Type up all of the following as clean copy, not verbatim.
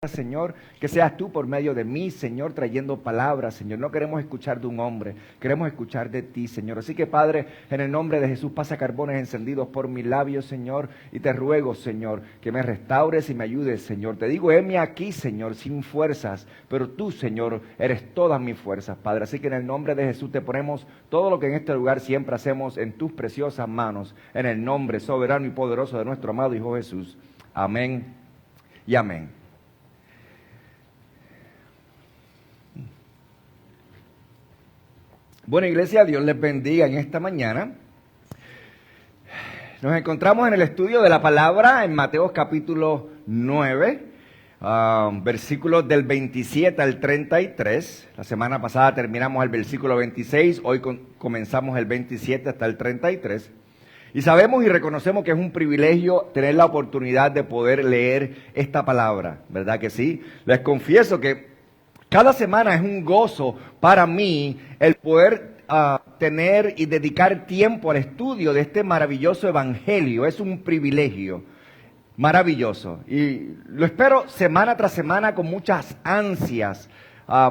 Señor, que seas tú por medio de mí, Señor, trayendo palabras, Señor. No queremos escuchar de un hombre, queremos escuchar de ti, Señor. Así que, Padre, en el nombre de Jesús, pasa carbones encendidos por mis labios, Señor, y te ruego, Señor, que me restaures y me ayudes, Señor. Te digo, heme aquí, Señor, sin fuerzas, pero tú, Señor, eres todas mis fuerzas, Padre. Así que en el nombre de Jesús te ponemos todo lo que en este lugar siempre hacemos en tus preciosas manos, en el nombre soberano y poderoso de nuestro amado Hijo Jesús. Amén y amén. Bueno, iglesia, Dios les bendiga en esta mañana. Nos encontramos en el estudio de la palabra en Mateo capítulo 9, versículos del 27 al 33. La semana pasada terminamos el versículo 26, hoy comenzamos el 27 hasta el 33. Y sabemos y reconocemos que es un privilegio tener la oportunidad de poder leer esta palabra, ¿verdad que sí? Les confieso que cada semana es un gozo para mí el poder tener y dedicar tiempo al estudio de este maravilloso evangelio. Es un privilegio maravilloso y lo espero semana tras semana con muchas ansias.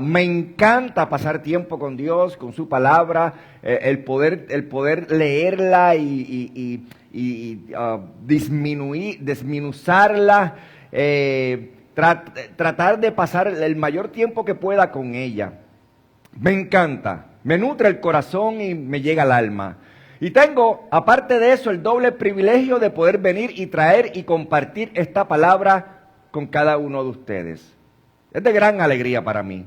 Me encanta pasar tiempo con Dios, con su palabra, el poder leerla y desmenuzarla, tratar de pasar el mayor tiempo que pueda con ella. Me encanta, me nutre el corazón y me llega al alma. Y tengo, aparte de eso, el doble privilegio de poder venir y traer y compartir esta palabra con cada uno de ustedes. Es de gran alegría para mí.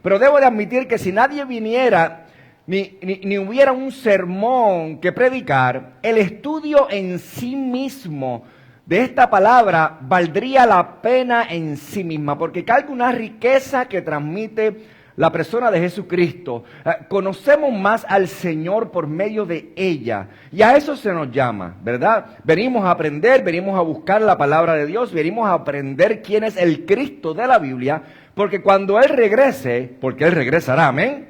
Pero debo de admitir que si nadie viniera, ni hubiera un sermón que predicar, el estudio en sí mismo de esta palabra valdría la pena en sí misma, porque carga una riqueza que transmite la persona de Jesucristo. Conocemos más al Señor por medio de ella, y a eso se nos llama, ¿verdad? Venimos a aprender, venimos a buscar la palabra de Dios, venimos a aprender quién es el Cristo de la Biblia, porque cuando Él regrese, porque Él regresará, amén.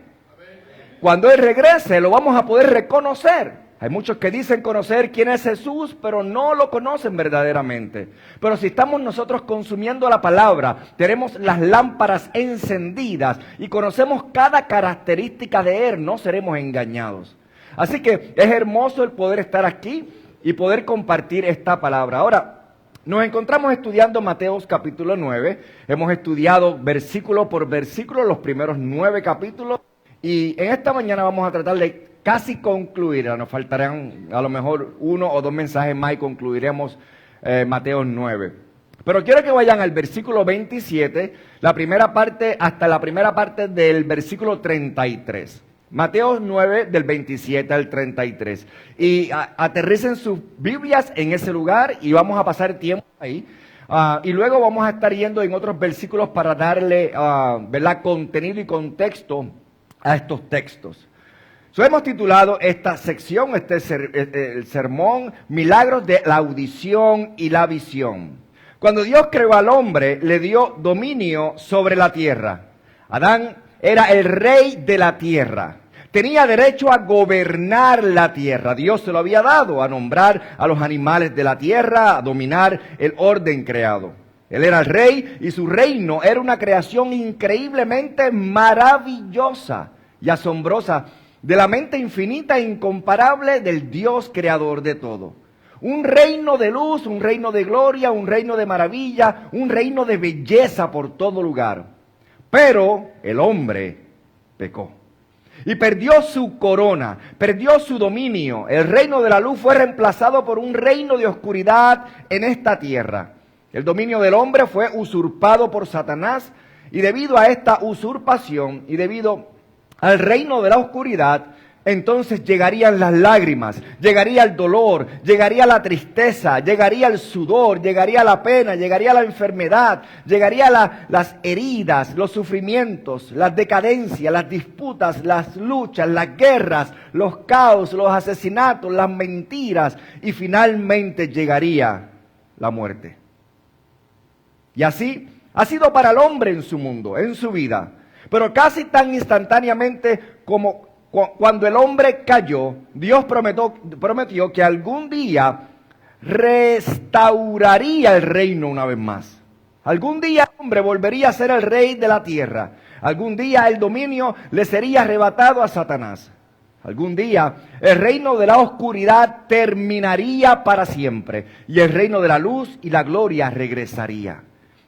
Cuando Él regrese lo vamos a poder reconocer. Hay muchos que dicen conocer quién es Jesús, pero no lo conocen verdaderamente. Pero si estamos nosotros consumiendo la palabra, tenemos las lámparas encendidas y conocemos cada característica de Él, no seremos engañados. Así que es hermoso el poder estar aquí y poder compartir esta palabra. Ahora, nos encontramos estudiando Mateo capítulo 9. Hemos estudiado versículo por versículo los primeros 9 capítulos. Y en esta mañana vamos a tratar de casi concluir, nos faltarán a lo mejor 1 o 2 mensajes más y concluiremos Mateo 9. Pero quiero que vayan al versículo 27, la primera parte, hasta la primera parte del versículo 33. Mateo 9 del 27 al 33. Y aterricen sus Biblias en ese lugar y vamos a pasar tiempo ahí. Y luego vamos a estar yendo en otros versículos para darle ¿verdad? Contenido y contexto a estos textos. Hemos titulado esta sección, el sermón, Milagros de la audición y la visión. Cuando Dios creó al hombre, le dio dominio sobre la tierra. Adán era el rey de la tierra. Tenía derecho a gobernar la tierra. Dios se lo había dado, a nombrar a los animales de la tierra, a dominar el orden creado. Él era el rey y su reino era una creación increíblemente maravillosa y asombrosa, de la mente infinita e incomparable del Dios creador de todo. Un reino de luz, un reino de gloria, un reino de maravilla, un reino de belleza por todo lugar. Pero el hombre pecó y perdió su corona, perdió su dominio. El reino de la luz fue reemplazado por un reino de oscuridad en esta tierra. El dominio del hombre fue usurpado por Satanás, y debido a esta usurpación y debido al reino de la oscuridad, entonces llegarían las lágrimas, llegaría el dolor, llegaría la tristeza, llegaría el sudor, llegaría la pena, llegaría la enfermedad, llegaría las heridas, los sufrimientos, las decadencias, las disputas, las luchas, las guerras, los caos, los asesinatos, las mentiras, y finalmente llegaría la muerte. Y así ha sido para el hombre en su mundo, en su vida. Pero casi tan instantáneamente como cuando el hombre cayó, Dios prometió que algún día restauraría el reino una vez más. Algún día el hombre volvería a ser el rey de la tierra. Algún día el dominio le sería arrebatado a Satanás. Algún día el reino de la oscuridad terminaría para siempre y el reino de la luz y la gloria regresaría.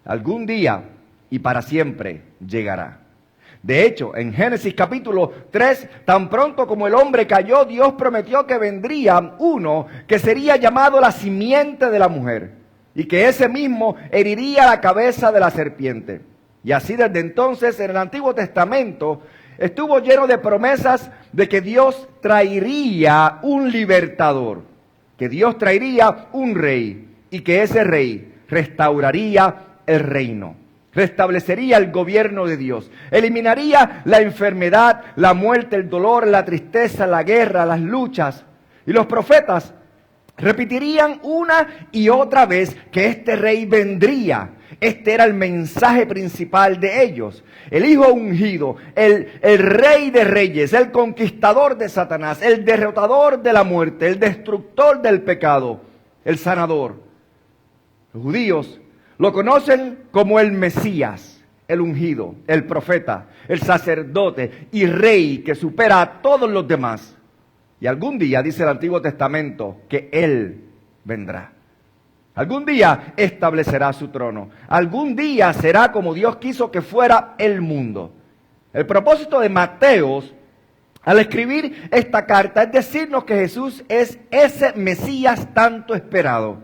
Algún día y para siempre llegará. De hecho, en Génesis capítulo 3, tan pronto como el hombre cayó, Dios prometió que vendría uno que sería llamado la simiente de la mujer y que ese mismo heriría la cabeza de la serpiente. Y así desde entonces en el Antiguo Testamento estuvo lleno de promesas de que Dios traería un libertador, que Dios traería un rey y que ese rey restauraría el reino, restablecería el gobierno de Dios, eliminaría la enfermedad, la muerte, el dolor, la tristeza, la guerra, las luchas. Y los profetas repetirían una y otra vez que este rey vendría. Este era el mensaje principal de ellos. El hijo ungido, el rey de reyes, el conquistador de Satanás, el derrotador de la muerte, el destructor del pecado, el sanador. Los judíos lo conocen como el Mesías, el ungido, el profeta, el sacerdote y rey que supera a todos los demás. Y algún día, dice el Antiguo Testamento, que Él vendrá. Algún día establecerá su trono. Algún día será como Dios quiso que fuera el mundo. El propósito de Mateo al escribir esta carta es decirnos que Jesús es ese Mesías tanto esperado,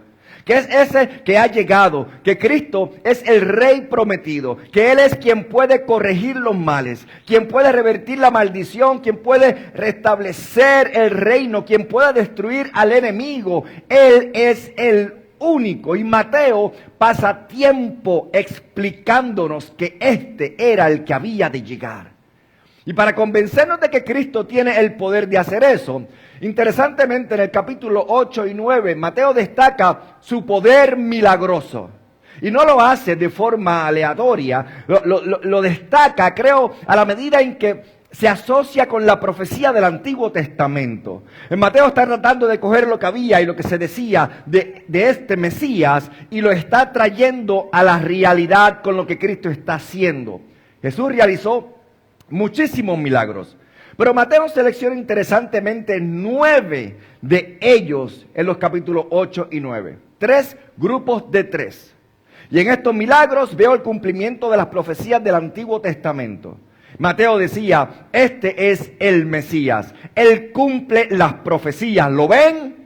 que es ese que ha llegado, que Cristo es el Rey prometido, que Él es quien puede corregir los males, quien puede revertir la maldición, quien puede restablecer el reino, quien puede destruir al enemigo. Él es el único. Y Mateo pasa tiempo explicándonos que este era el que había de llegar. Y para convencernos de que Cristo tiene el poder de hacer eso, interesantemente en el capítulo 8 y 9, Mateo destaca su poder milagroso. Y no lo hace de forma aleatoria, lo destaca, creo, a la medida en que se asocia con la profecía del Antiguo Testamento. En Mateo está tratando de coger lo que había y lo que se decía de este Mesías y lo está trayendo a la realidad con lo que Cristo está haciendo. Jesús realizó muchísimos milagros, pero Mateo selecciona interesantemente 9 de ellos en los capítulos 8 y 9. 3 grupos de 3. Y en estos milagros veo el cumplimiento de las profecías del Antiguo Testamento. Mateo decía, este es el Mesías. Él cumple las profecías. ¿Lo ven?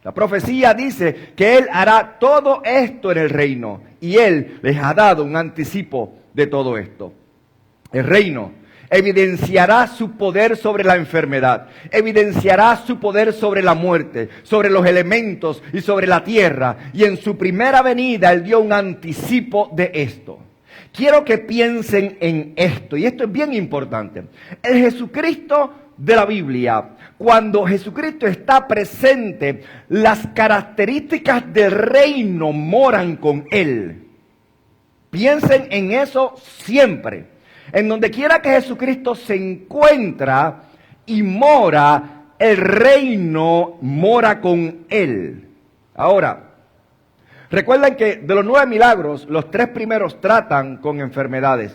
La profecía dice que Él hará todo esto en el reino. Y Él les ha dado un anticipo de todo esto. El reino evidenciará su poder sobre la enfermedad, evidenciará su poder sobre la muerte, sobre los elementos y sobre la tierra. Y en su primera venida Él dio un anticipo de esto. Quiero que piensen en esto, y esto es bien importante. El Jesucristo de la Biblia, cuando Jesucristo está presente, las características del reino moran con Él. Piensen en eso siempre. En donde quiera que Jesucristo se encuentra y mora, el reino mora con Él. Ahora, recuerden que de los 9 milagros, los 3 primeros tratan con enfermedades.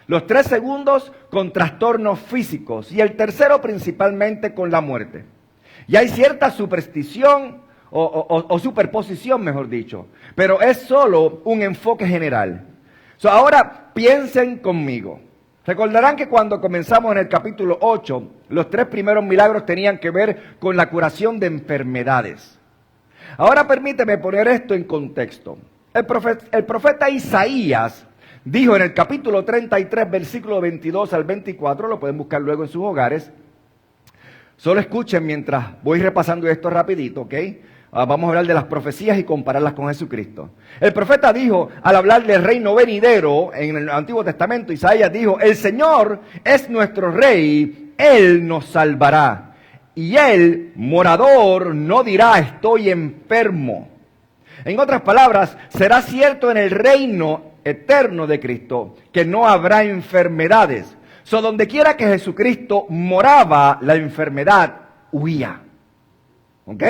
Los 3 segundos con trastornos físicos. Y el tercero principalmente con la muerte. Y hay cierta superstición o superposición, mejor dicho. Pero es solo un enfoque general. Ahora piensen conmigo. Recordarán que cuando comenzamos en el capítulo 8, los 3 primeros milagros tenían que ver con la curación de enfermedades. Ahora permíteme poner esto en contexto. El profeta Isaías dijo en el capítulo 33, versículo 22 al 24, lo pueden buscar luego en sus hogares. Solo escuchen mientras voy repasando esto rapidito, ¿ok? Vamos a hablar de las profecías y compararlas con Jesucristo. El profeta dijo, al hablar del reino venidero, en el Antiguo Testamento, Isaías dijo, el Señor es nuestro Rey, Él nos salvará. Y Él, morador, no dirá, estoy enfermo. En otras palabras, será cierto en el reino eterno de Cristo, que no habrá enfermedades. Donde quiera que Jesucristo moraba, la enfermedad huía. ¿Ok?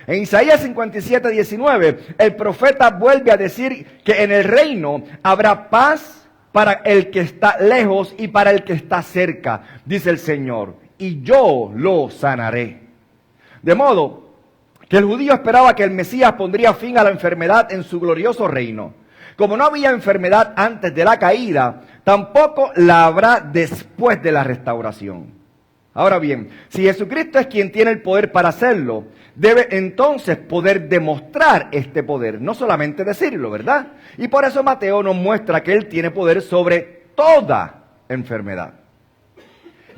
En Isaías 57:19, el profeta vuelve a decir que en el reino habrá paz para el que está lejos y para el que está cerca, dice el Señor, y yo lo sanaré. De modo que el judío esperaba que el Mesías pondría fin a la enfermedad en su glorioso reino. Como no había enfermedad antes de la caída, tampoco la habrá después de la restauración. Ahora bien, si Jesucristo es quien tiene el poder para hacerlo, debe entonces poder demostrar este poder, no solamente decirlo, ¿verdad? Y por eso Mateo nos muestra que Él tiene poder sobre toda enfermedad.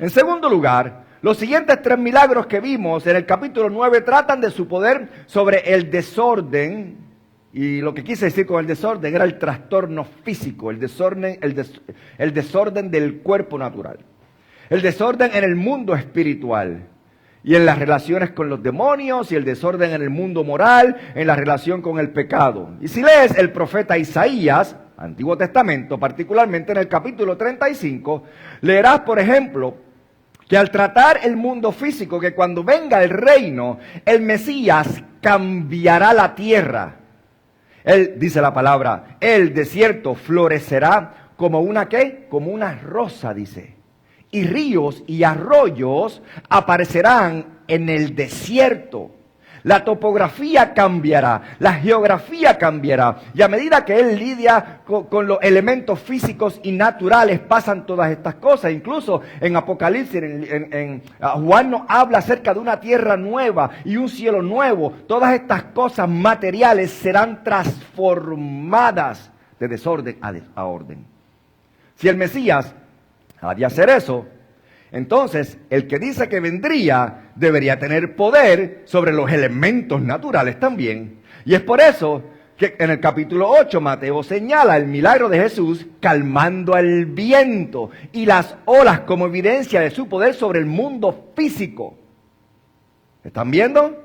En segundo lugar, los siguientes 3 milagros que vimos en el capítulo 9 tratan de su poder sobre el desorden. Y lo que quise decir con el desorden era el trastorno físico, el desorden del cuerpo natural. El desorden en el mundo espiritual y en las relaciones con los demonios, y el desorden en el mundo moral, en la relación con el pecado. Y si lees el profeta Isaías, Antiguo Testamento, particularmente en el capítulo 35, leerás, por ejemplo, que al tratar el mundo físico, que cuando venga el reino, el Mesías cambiará la tierra. Él, dice la palabra, el desierto florecerá como una ¿qué? Como una rosa, dice. Y ríos y arroyos aparecerán en el desierto. La topografía cambiará, la geografía cambiará. Y a medida que él lidia con los elementos físicos y naturales, pasan todas estas cosas. Incluso en Apocalipsis, Juan nos habla acerca de una tierra nueva y un cielo nuevo. Todas estas cosas materiales serán transformadas de desorden a orden. Si el Mesías ha de hacer eso, entonces el que dice que vendría debería tener poder sobre los elementos naturales también. Y es por eso que en el capítulo 8 Mateo señala el milagro de Jesús calmando el viento y las olas como evidencia de su poder sobre el mundo físico. ¿Están viendo?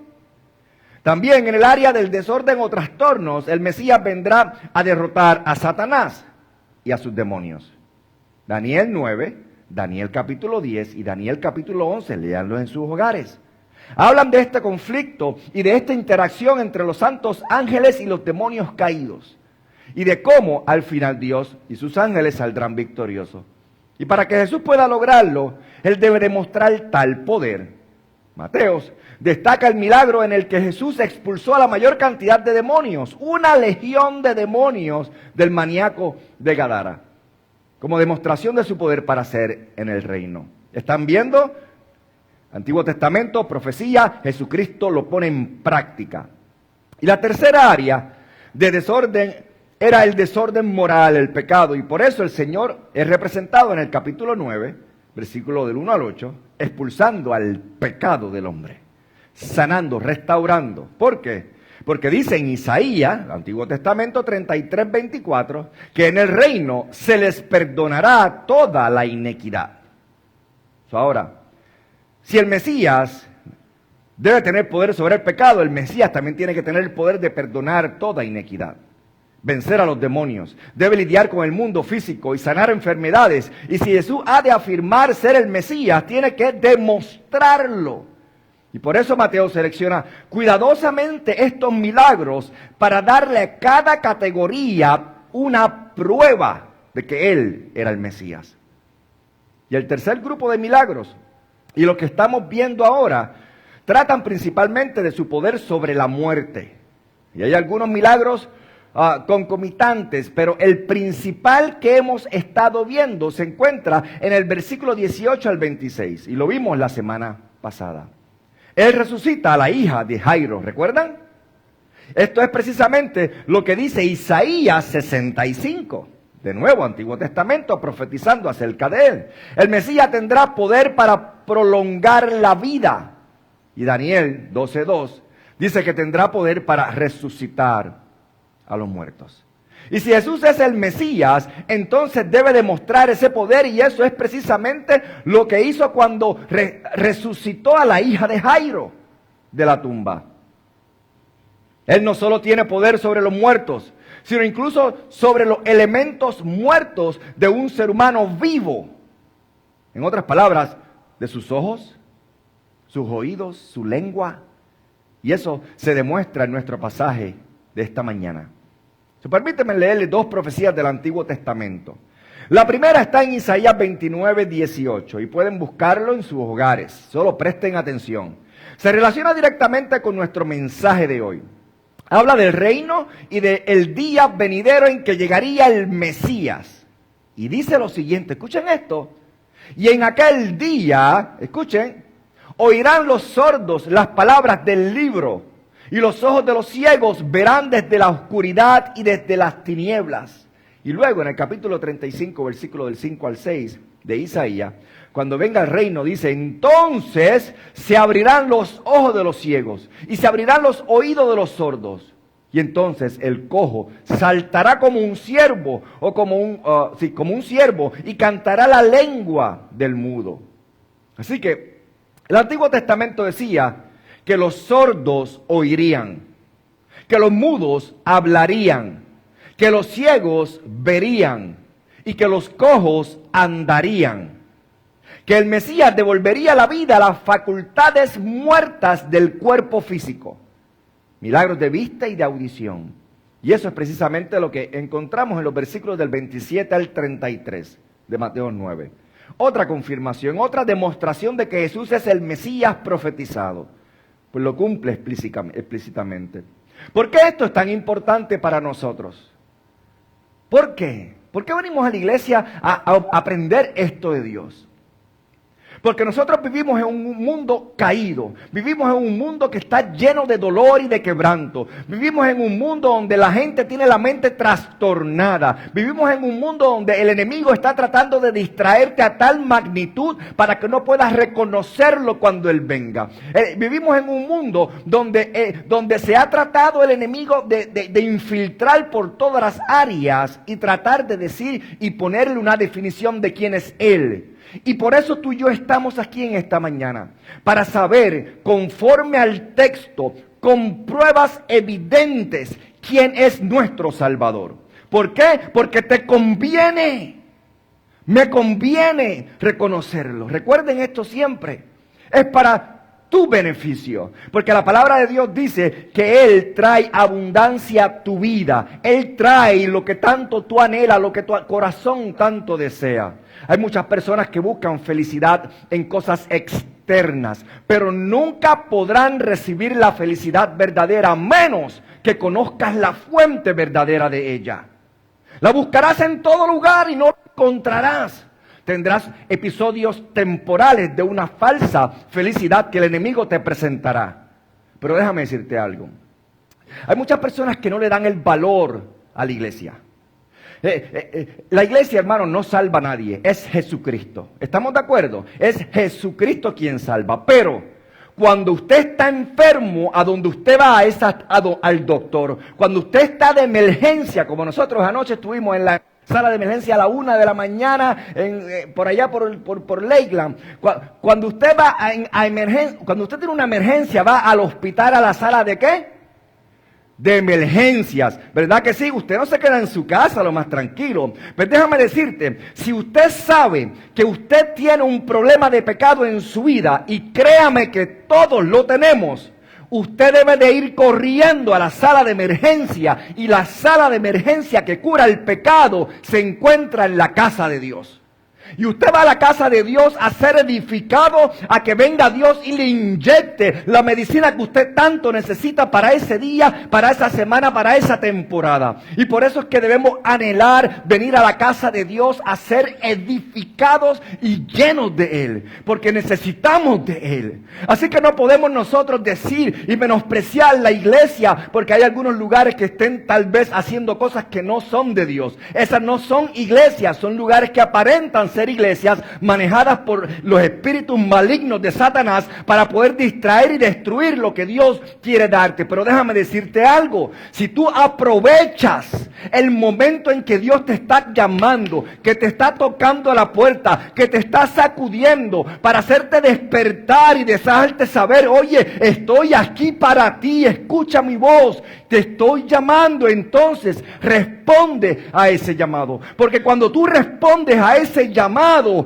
También en el área del desorden o trastornos, el Mesías vendrá a derrotar a Satanás y a sus demonios. Daniel 9, Daniel capítulo 10 y Daniel capítulo 11, léanlo en sus hogares. Hablan de este conflicto y de esta interacción entre los santos ángeles y los demonios caídos. Y de cómo al final Dios y sus ángeles saldrán victoriosos. Y para que Jesús pueda lograrlo, Él debe demostrar tal poder. Mateos destaca el milagro en el que Jesús expulsó a la mayor cantidad de demonios, una legión de demonios del maníaco de Gadara, como demostración de su poder para hacer en el reino. ¿Están viendo? Antiguo Testamento, profecía, Jesucristo lo pone en práctica. Y la tercera área de desorden era el desorden moral, el pecado. Y por eso el Señor es representado en el capítulo 9, versículo del 1 al 8, expulsando al pecado del hombre, sanando, restaurando. ¿Por qué? Porque dice en Isaías, Antiguo Testamento 33:24, que en el reino se les perdonará toda la inequidad. Ahora, si el Mesías debe tener poder sobre el pecado, el Mesías también tiene que tener el poder de perdonar toda inequidad, vencer a los demonios, debe lidiar con el mundo físico y sanar enfermedades. Y si Jesús ha de afirmar ser el Mesías, tiene que demostrarlo. Y por eso Mateo selecciona cuidadosamente estos milagros para darle a cada categoría una prueba de que Él era el Mesías. Y el tercer grupo de milagros, y lo que estamos viendo ahora, tratan principalmente de su poder sobre la muerte. Y hay algunos milagros concomitantes, pero el principal que hemos estado viendo se encuentra en el versículo 18 al 26, y lo vimos la semana pasada. Él resucita a la hija de Jairo, ¿recuerdan? Esto es precisamente lo que dice Isaías 65. De nuevo, Antiguo Testamento, profetizando acerca de él. El Mesías tendrá poder para prolongar la vida. Y Daniel 12:2 dice que tendrá poder para resucitar a los muertos. Y si Jesús es el Mesías, entonces debe demostrar ese poder, y eso es precisamente lo que hizo cuando resucitó a la hija de Jairo de la tumba. Él no solo tiene poder sobre los muertos, sino incluso sobre los elementos muertos de un ser humano vivo. En otras palabras, de sus ojos, sus oídos, su lengua, Y eso se demuestra en nuestro pasaje de esta mañana. Permíteme leerle dos profecías del Antiguo Testamento. La primera está en Isaías 29, 18 y pueden buscarlo en sus hogares. Solo presten atención. Se relaciona directamente con nuestro mensaje de hoy. Habla del reino y del día venidero en que llegaría el Mesías. Y dice lo siguiente, escuchen esto. Y en aquel día, escuchen, oirán los sordos las palabras del libro, y los ojos de los ciegos verán desde la oscuridad y desde las tinieblas. Y luego en el capítulo 35, versículo del 5 al 6 de Isaías, cuando venga el reino, dice, entonces se abrirán los ojos de los ciegos y se abrirán los oídos de los sordos. Y entonces el cojo saltará como un ciervo, o como un ciervo, y cantará la lengua del mudo. Así que el Antiguo Testamento decía que los sordos oirían, que los mudos hablarían, que los ciegos verían y que los cojos andarían. Que el Mesías devolvería la vida a las facultades muertas del cuerpo físico. Milagros de vista y de audición. Y eso es precisamente lo que encontramos en los versículos del 27 al 33 de Mateo 9. Otra confirmación, otra demostración de que Jesús es el Mesías profetizado. Pues lo cumple explícitamente. ¿Por qué esto es tan importante para nosotros? ¿Por qué? ¿Por qué venimos a la iglesia a aprender esto de Dios? Porque nosotros vivimos en un mundo caído, vivimos en un mundo que está lleno de dolor y de quebranto, vivimos en un mundo donde la gente tiene la mente trastornada, vivimos en un mundo donde el enemigo está tratando de distraerte a tal magnitud para que no puedas reconocerlo cuando él venga. Vivimos en un mundo donde se ha tratado el enemigo de infiltrar por todas las áreas y tratar de decir y ponerle una definición de quién es él. Y por eso tú y yo estamos aquí en esta mañana, para saber, conforme al texto, con pruebas evidentes, quién es nuestro Salvador. ¿Por qué? Porque te conviene, me conviene reconocerlo. Recuerden esto siempre, es para tu beneficio, porque la palabra de Dios dice que Él trae abundancia a tu vida, Él trae lo que tanto tú anhelas, lo que tu corazón tanto desea. Hay muchas personas que buscan felicidad en cosas externas, pero nunca podrán recibir la felicidad verdadera a menos que conozcas la fuente verdadera de ella. La buscarás en todo lugar y no la encontrarás. Tendrás episodios temporales de una falsa felicidad que el enemigo te presentará. Pero déjame decirte algo. Hay muchas personas que no le dan el valor a la iglesia. La iglesia, hermano, no salva a nadie. Es Jesucristo. ¿Estamos de acuerdo? Es Jesucristo quien salva. Pero cuando usted está enfermo, a donde usted va es al doctor. Cuando usted está de emergencia, como nosotros anoche estuvimos en la sala de emergencia a la 1 de la mañana, por allá por Lakeland. Cuando usted va a emergencia, cuando usted tiene una emergencia, va al hospital, a la sala de ¿qué? De emergencias, ¿verdad que sí? Usted no se queda en su casa lo más tranquilo. Pero déjame decirte, si usted sabe que usted tiene un problema de pecado en su vida, y créame que todos lo tenemos, usted debe de ir corriendo a la sala de emergencia, y la sala de emergencia que cura el pecado se encuentra en la casa de Dios. Y usted va a la casa de Dios a ser edificado, a que venga Dios y le inyecte la medicina que usted tanto necesita para ese día, para esa semana, para esa temporada. Y por eso es que debemos anhelar venir a la casa de Dios a ser edificados y llenos de Él, porque necesitamos de Él. Así que no podemos nosotros decir y menospreciar la iglesia, porque hay algunos lugares que estén tal vez haciendo cosas que no son de Dios. Esas no son iglesias, son lugares que aparentan ser iglesias manejadas por los espíritus malignos de Satanás para poder distraer y destruir lo que Dios quiere darte. Pero déjame decirte algo, si tú aprovechas el momento en que Dios te está llamando, que te está tocando a la puerta, que te está sacudiendo para hacerte despertar y dejarte saber, oye, estoy aquí para ti, escucha mi voz, te estoy llamando, entonces responde a ese llamado. Porque cuando tú respondes a ese llamado,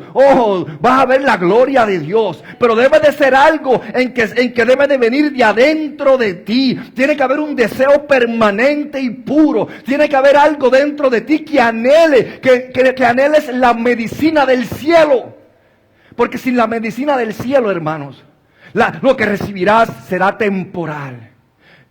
vas a ver la gloria de Dios. Pero debe de ser algo en que debe de venir de adentro de ti. Tiene que haber un deseo permanente y puro. Tiene que haber algo dentro de ti que anhele, que anheles la medicina del cielo. Porque sin la medicina del cielo, hermanos, lo que recibirás será temporal.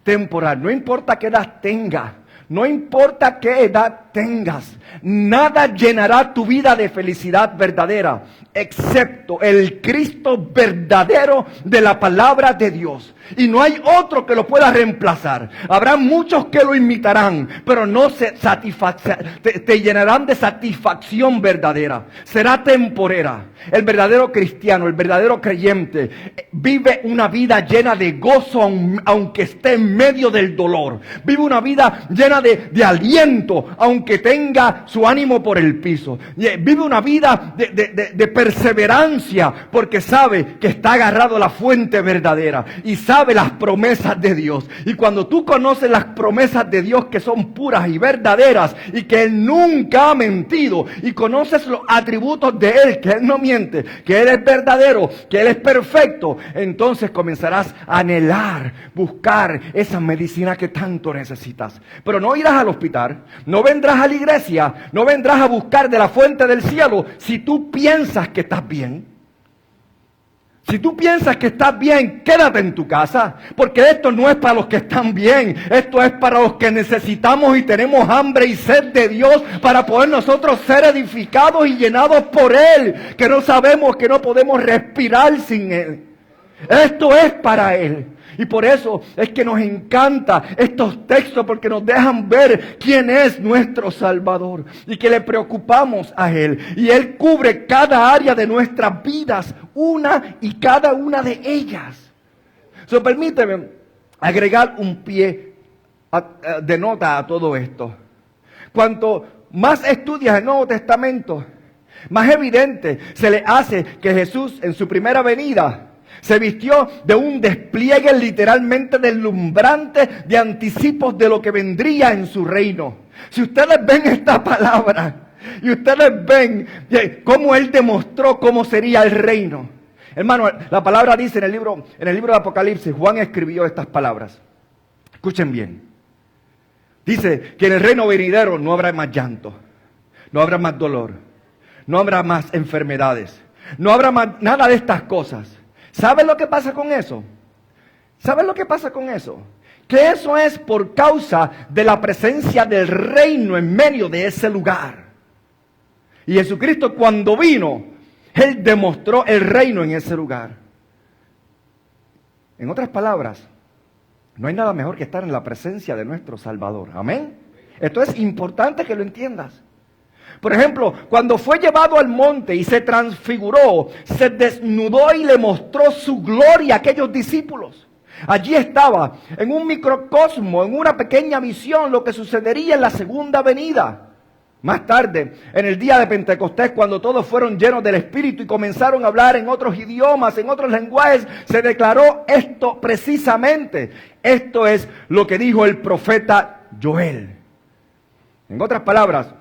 Temporal. No importa qué edad tengas. No importa qué edad tengas. Nada llenará tu vida de felicidad verdadera, excepto el Cristo verdadero de la palabra de Dios. Y no hay otro que lo pueda reemplazar. Habrá muchos que lo imitarán, pero no te llenarán de satisfacción verdadera. Será temporera. El verdadero cristiano, el verdadero creyente, vive una vida llena de gozo aunque esté en medio del dolor. Vive una vida llena de aliento aunque tenga su ánimo por el piso. Vive una vida de perseverancia porque sabe que está agarrado a la fuente verdadera y sabe las promesas de Dios. Y cuando tú conoces las promesas de Dios que son puras y verdaderas y que Él nunca ha mentido, y conoces los atributos de Él, que Él no miente, que Él es verdadero, que Él es perfecto, entonces comenzarás a anhelar, buscar esa medicina que tanto necesitas. Pero no irás al hospital, no vendrás a la iglesia, no vendrás a buscar de la fuente del cielo si tú piensas que estás bien. Si tú piensas que estás bien, quédate en tu casa, porque esto no es para los que están bien, esto es para los que necesitamos y tenemos hambre y sed de Dios para poder nosotros ser edificados y llenados por Él, que no sabemos que no podemos respirar sin Él. Esto es para Él. Y por eso es que nos encanta estos textos, porque nos dejan ver quién es nuestro Salvador y que le preocupamos a Él. Y Él cubre cada área de nuestras vidas, una y cada una de ellas. Permíteme agregar un pie de nota a todo esto. Cuanto más estudias el Nuevo Testamento, más evidente se le hace que Jesús en su primera venida se vistió de un despliegue literalmente deslumbrante de anticipos de lo que vendría en su reino. Si ustedes ven esta palabra y ustedes ven cómo Él demostró cómo sería el reino. Hermano, la palabra dice en el libro de Apocalipsis, Juan escribió estas palabras. Escuchen bien. Dice que en el reino venidero no habrá más llanto, no habrá más dolor, no habrá más enfermedades, no habrá más nada de estas cosas. ¿Saben lo que pasa con eso? ¿Saben lo que pasa con eso? Que eso es por causa de la presencia del reino en medio de ese lugar. Y Jesucristo, cuando vino, Él demostró el reino en ese lugar. En otras palabras, no hay nada mejor que estar en la presencia de nuestro Salvador. Amén. Esto es importante que lo entiendas. Por ejemplo, cuando fue llevado al monte y se transfiguró, se desnudó y le mostró su gloria a aquellos discípulos. Allí estaba, en un microcosmo, en una pequeña visión, lo que sucedería en la segunda venida. Más tarde, en el día de Pentecostés, cuando todos fueron llenos del Espíritu y comenzaron a hablar en otros idiomas, en otros lenguajes, se declaró esto precisamente. Esto es lo que dijo el profeta Joel. En otras palabras,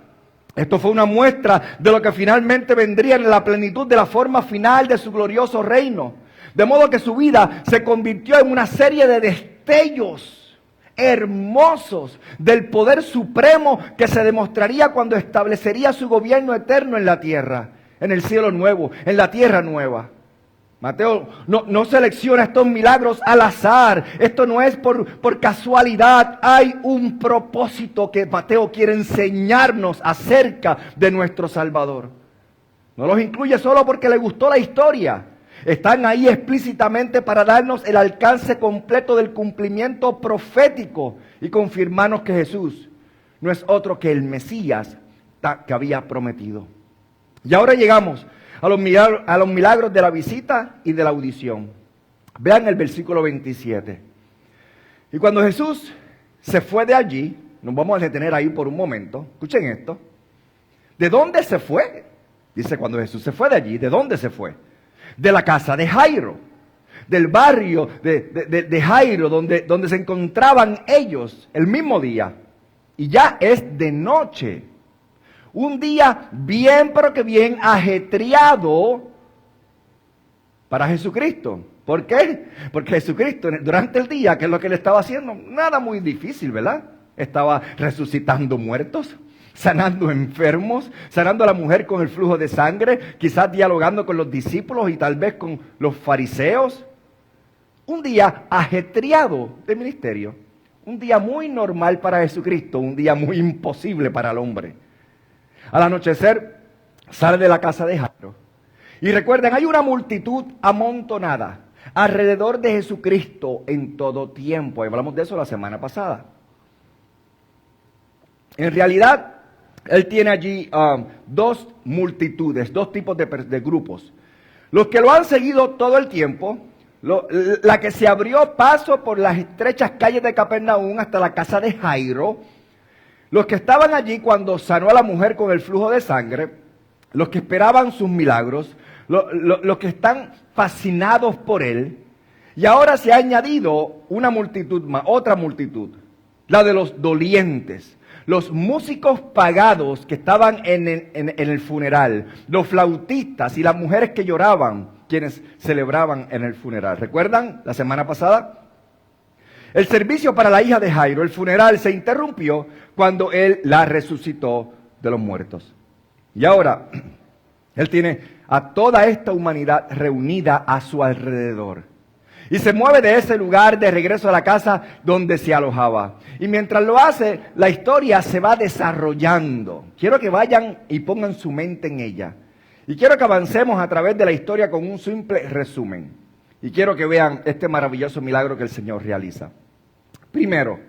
esto fue una muestra de lo que finalmente vendría en la plenitud de la forma final de su glorioso reino. De modo que su vida se convirtió en una serie de destellos hermosos del poder supremo que se demostraría cuando establecería su gobierno eterno en la tierra, en el cielo nuevo, en la tierra nueva. Mateo no selecciona estos milagros al azar. Esto no es por casualidad. Hay un propósito que Mateo quiere enseñarnos acerca de nuestro Salvador. No los incluye solo porque le gustó la historia. Están ahí explícitamente para darnos el alcance completo del cumplimiento profético y confirmarnos que Jesús no es otro que el Mesías que había prometido. Y ahora llegamos a los milagros de la visita y de la audición. Vean el versículo 27. Y cuando Jesús se fue de allí, nos vamos a detener ahí por un momento. Escuchen esto. ¿De dónde se fue? Dice, cuando Jesús se fue de allí, ¿de dónde se fue? De la casa de Jairo. del barrio de Jairo, donde se encontraban ellos el mismo día. Y ya es de noche. Un día bien, pero que bien ajetreado para Jesucristo. ¿Por qué? Porque Jesucristo durante el día, ¿qué es lo que él estaba haciendo? Nada muy difícil, ¿verdad? Estaba resucitando muertos, sanando enfermos, sanando a la mujer con el flujo de sangre, quizás dialogando con los discípulos y tal vez con los fariseos. Un día ajetreado de ministerio, un día muy normal para Jesucristo, un día muy imposible para el hombre. Al anochecer sale de la casa de Jairo. Y recuerden, hay una multitud amontonada alrededor de Jesucristo en todo tiempo. Hablamos de eso la semana pasada. En realidad, él tiene allí dos multitudes, dos tipos de grupos. Los que lo han seguido todo el tiempo, la que se abrió paso por las estrechas calles de Capernaum hasta la casa de Jairo, los que estaban allí cuando sanó a la mujer con el flujo de sangre, los que esperaban sus milagros, los que están fascinados por él. Y ahora se ha añadido una multitud más, otra multitud, la de los dolientes, los músicos pagados que estaban en el funeral, los flautistas y las mujeres que lloraban, quienes celebraban en el funeral. ¿Recuerdan la semana pasada? El servicio para la hija de Jairo, el funeral, se interrumpió cuando él la resucitó de los muertos. Y ahora, él tiene a toda esta humanidad reunida a su alrededor. Y se mueve de ese lugar de regreso a la casa donde se alojaba. Y mientras lo hace, la historia se va desarrollando. Quiero que vayan y pongan su mente en ella. Y quiero que avancemos a través de la historia con un simple resumen. Y quiero que vean este maravilloso milagro que el Señor realiza. Primero,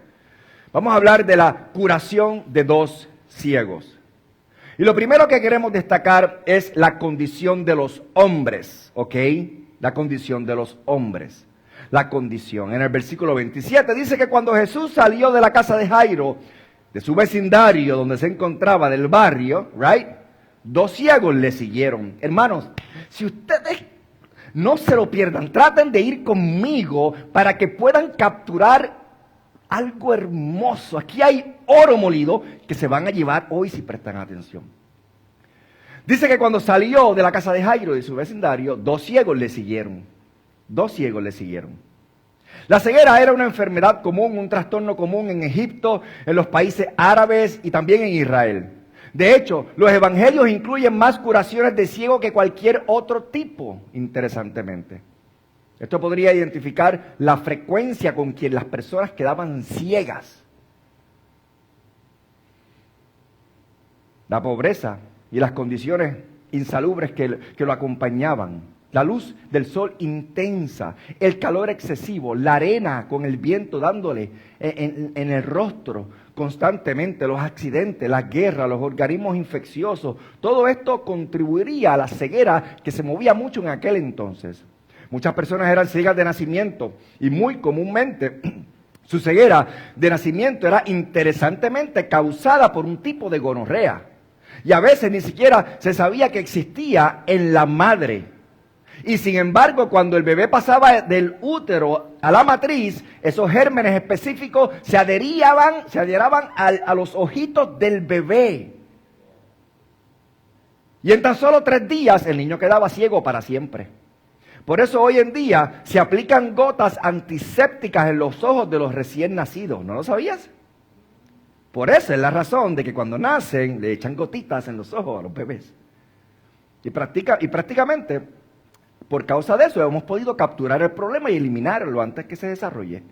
vamos a hablar de la curación de dos ciegos. Y lo primero que queremos destacar es la condición de los hombres, ¿ok? La condición de los hombres. La condición. En el versículo 27 dice que cuando Jesús salió de la casa de Jairo, de su vecindario donde se encontraba, del barrio, right? Dos ciegos le siguieron. Hermanos, si ustedes no se lo pierdan, traten de ir conmigo para que puedan capturar algo hermoso. Aquí hay oro molido que se van a llevar hoy si prestan atención. Dice que cuando salió de la casa de Jairo, de su vecindario, dos ciegos le siguieron. Dos ciegos le siguieron. La ceguera era una enfermedad común, un trastorno común en Egipto, en los países árabes y también en Israel. De hecho, los evangelios incluyen más curaciones de ciego que cualquier otro tipo, interesantemente. Esto podría identificar la frecuencia con que las personas quedaban ciegas. La pobreza y las condiciones insalubres que lo acompañaban. La luz del sol intensa, el calor excesivo, la arena con el viento dándole en el rostro constantemente, los accidentes, las guerras, los organismos infecciosos. Todo esto contribuiría a la ceguera que se movía mucho en aquel entonces. Muchas personas eran ciegas de nacimiento y muy comúnmente su ceguera de nacimiento era interesantemente causada por un tipo de gonorrea. Y a veces ni siquiera se sabía que existía en la madre. Y sin embargo, cuando el bebé pasaba del útero a la matriz, esos gérmenes específicos se adheraban a los ojitos del bebé. Y en tan solo 3 días el niño quedaba ciego para siempre. Por eso hoy en día se aplican gotas antisépticas en los ojos de los recién nacidos. ¿No lo sabías? Por esa es la razón de que cuando nacen le echan gotitas en los ojos a los bebés. Y prácticamente por causa de eso hemos podido capturar el problema y eliminarlo antes que se desarrolle.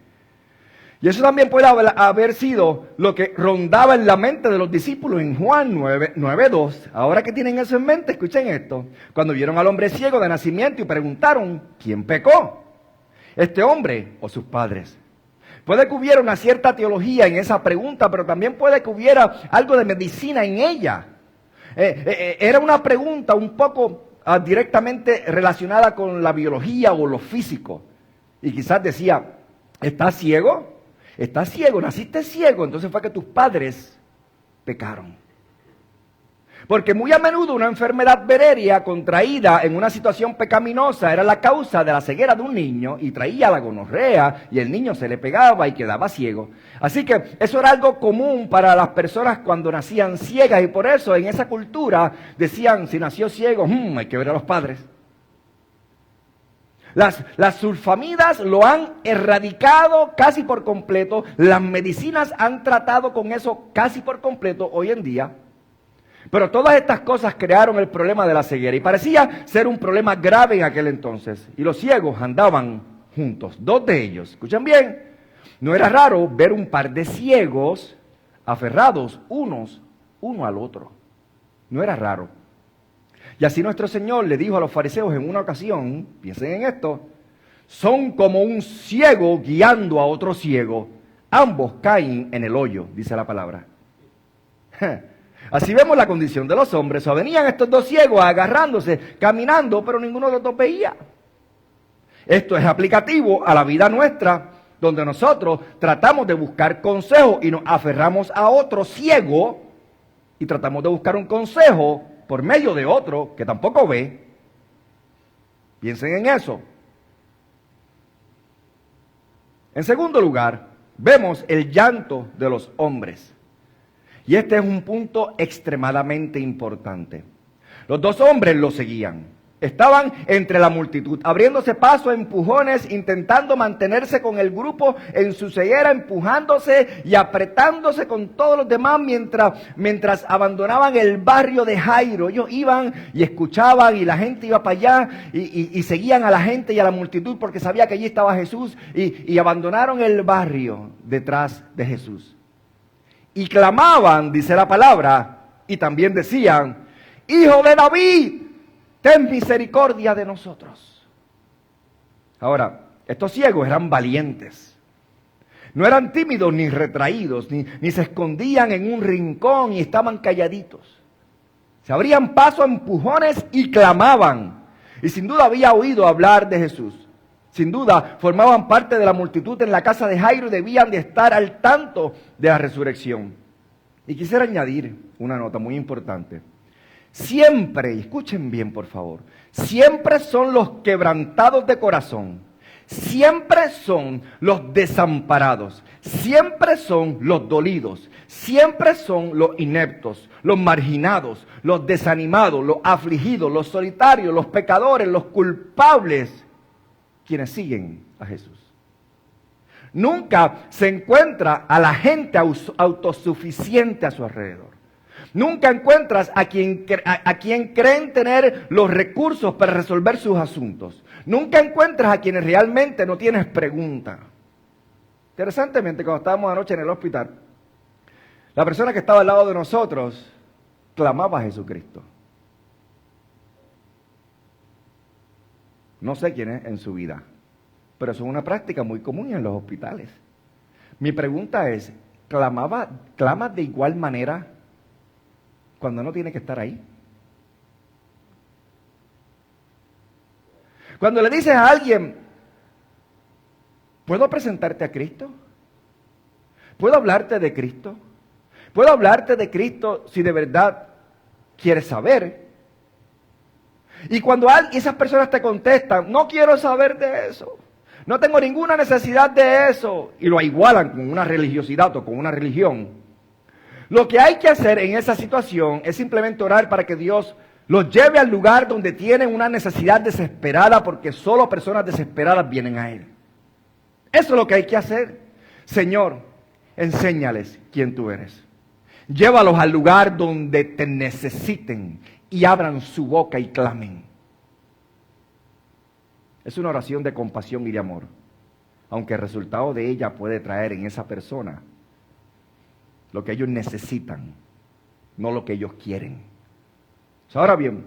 Y eso también puede haber sido lo que rondaba en la mente de los discípulos en Juan 9:2. Ahora que tienen eso en mente, escuchen esto. Cuando vieron al hombre ciego de nacimiento y preguntaron, ¿quién pecó? ¿Este hombre o sus padres? Puede que hubiera una cierta teología en esa pregunta, pero también puede que hubiera algo de medicina en ella. Era una pregunta un poco directamente relacionada con la biología o lo físico. Y quizás decía, ¿estás ciego? ¿Estás ciego? ¿Naciste ciego? Entonces fue que tus padres pecaron. Porque muy a menudo una enfermedad venérea contraída en una situación pecaminosa era la causa de la ceguera de un niño y traía la gonorrea y el niño se le pegaba y quedaba ciego. Así que eso era algo común para las personas cuando nacían ciegas y por eso en esa cultura decían, si nació ciego, hay que ver a los padres. Las sulfamidas lo han erradicado casi por completo, las medicinas han tratado con eso casi por completo hoy en día. Pero todas estas cosas crearon el problema de la ceguera y parecía ser un problema grave en aquel entonces. Y los ciegos andaban juntos, dos de ellos. ¿Escuchan bien? No era raro ver un par de ciegos aferrados uno al otro. No era raro. Y así nuestro Señor le dijo a los fariseos en una ocasión, piensen en esto, son como un ciego guiando a otro ciego. Ambos caen en el hoyo, dice la palabra. Así vemos la condición de los hombres. O venían estos dos ciegos agarrándose, caminando, pero ninguno de los dos veía. Esto es aplicativo a la vida nuestra, donde nosotros tratamos de buscar consejo y nos aferramos a otro ciego y tratamos de buscar un consejo por medio de otro que tampoco ve. Piensen en eso. En segundo lugar, vemos el llanto de los hombres. Y este es un punto extremadamente importante. Los dos hombres lo seguían. Estaban entre la multitud, abriéndose paso a empujones, intentando mantenerse con el grupo en su ceguera, empujándose y apretándose con todos los demás mientras abandonaban el barrio de Jairo. Ellos iban y escuchaban y la gente iba para allá y seguían a la gente y a la multitud porque sabía que allí estaba Jesús y abandonaron el barrio detrás de Jesús. Y clamaban, dice la palabra, y también decían, Hijo de David, ten misericordia de nosotros. Ahora, estos ciegos eran valientes. No eran tímidos ni retraídos, ni se escondían en un rincón y estaban calladitos. Se abrían paso a empujones y clamaban. Y sin duda había oído hablar de Jesús. Sin duda formaban parte de la multitud en la casa de Jairo y debían de estar al tanto de la resurrección. Y quisiera añadir una nota muy importante. Siempre, escuchen bien por favor, siempre son los quebrantados de corazón, siempre son los desamparados, siempre son los dolidos, siempre son los ineptos, los marginados, los desanimados, los afligidos, los solitarios, los pecadores, los culpables, quienes siguen a Jesús. Nunca se encuentra a la gente autosuficiente a su alrededor. Nunca encuentras a quien creen tener los recursos para resolver sus asuntos. Nunca encuentras a quienes realmente no tienes pregunta. Interesantemente, cuando estábamos anoche en el hospital, la persona que estaba al lado de nosotros clamaba a Jesucristo. No sé quién es en su vida, pero eso es una práctica muy común en los hospitales. Mi pregunta es, ¿clama de igual manera cuando no tiene que estar ahí? Cuando le dices a alguien, ¿puedo presentarte a Cristo? ¿Puedo hablarte de Cristo? ¿Puedo hablarte de Cristo si de verdad quieres saber? Y cuando esas personas te contestan, no quiero saber de eso, no tengo ninguna necesidad de eso, y lo igualan con una religiosidad o con una religión, lo que hay que hacer en esa situación es simplemente orar para que Dios los lleve al lugar donde tienen una necesidad desesperada, porque solo personas desesperadas vienen a Él. Eso es lo que hay que hacer. Señor, enséñales quién tú eres. Llévalos al lugar donde te necesiten y abran su boca y clamen. Es una oración de compasión y de amor, aunque el resultado de ella puede traer en esa persona lo que ellos necesitan, no lo que ellos quieren. Ahora bien,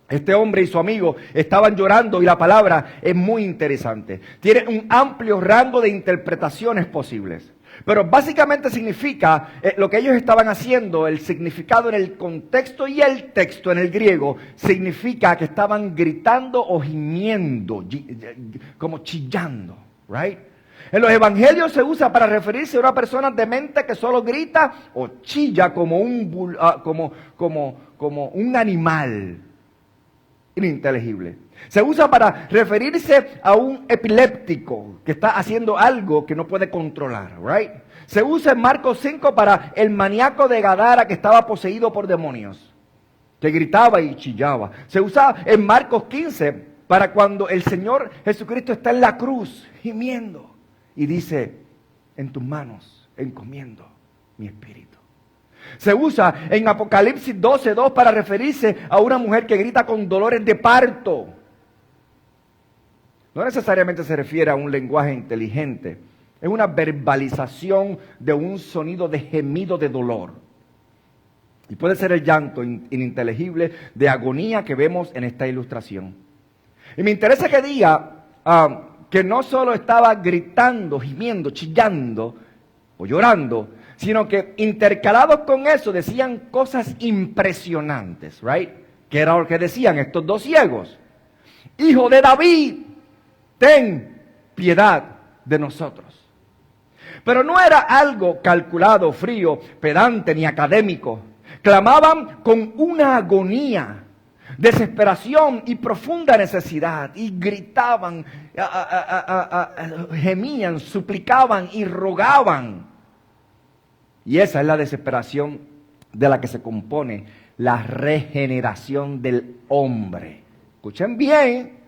este hombre y su amigo estaban llorando y la palabra es muy interesante. Tiene un amplio rango de interpretaciones posibles. Pero básicamente significa, lo que ellos estaban haciendo, el significado en el contexto y el texto en el griego, significa que estaban gritando o gimiendo, como chillando, right? En los evangelios se usa para referirse a una persona demente que solo grita o chilla como un animal ininteligible. Se usa para referirse a un epiléptico que está haciendo algo que no puede controlar, right? Se usa en Marcos 5 para el maníaco de Gadara que estaba poseído por demonios, que gritaba y chillaba. Se usa en Marcos 15 para cuando el Señor Jesucristo está en la cruz gimiendo y dice: en tus manos encomiendo mi espíritu. Se usa en Apocalipsis 12:2 para referirse a una mujer que grita con dolores de parto. No necesariamente se refiere a un lenguaje inteligente. Es una verbalización de un sonido de gemido de dolor. Y puede ser el llanto ininteligible de agonía que vemos en esta ilustración. Y me interesa que diga que no solo estaba gritando, gimiendo, chillando o llorando, sino que intercalados con eso decían cosas impresionantes, right? ¿Qué era lo que decían estos dos ciegos? Hijo de David, ten piedad de nosotros. Pero no era algo calculado, frío, pedante ni académico. Clamaban con una agonía, desesperación y profunda necesidad, y gritaban, gemían, suplicaban y rogaban. Y esa es la desesperación de la que se compone la regeneración del hombre. Escuchen bien.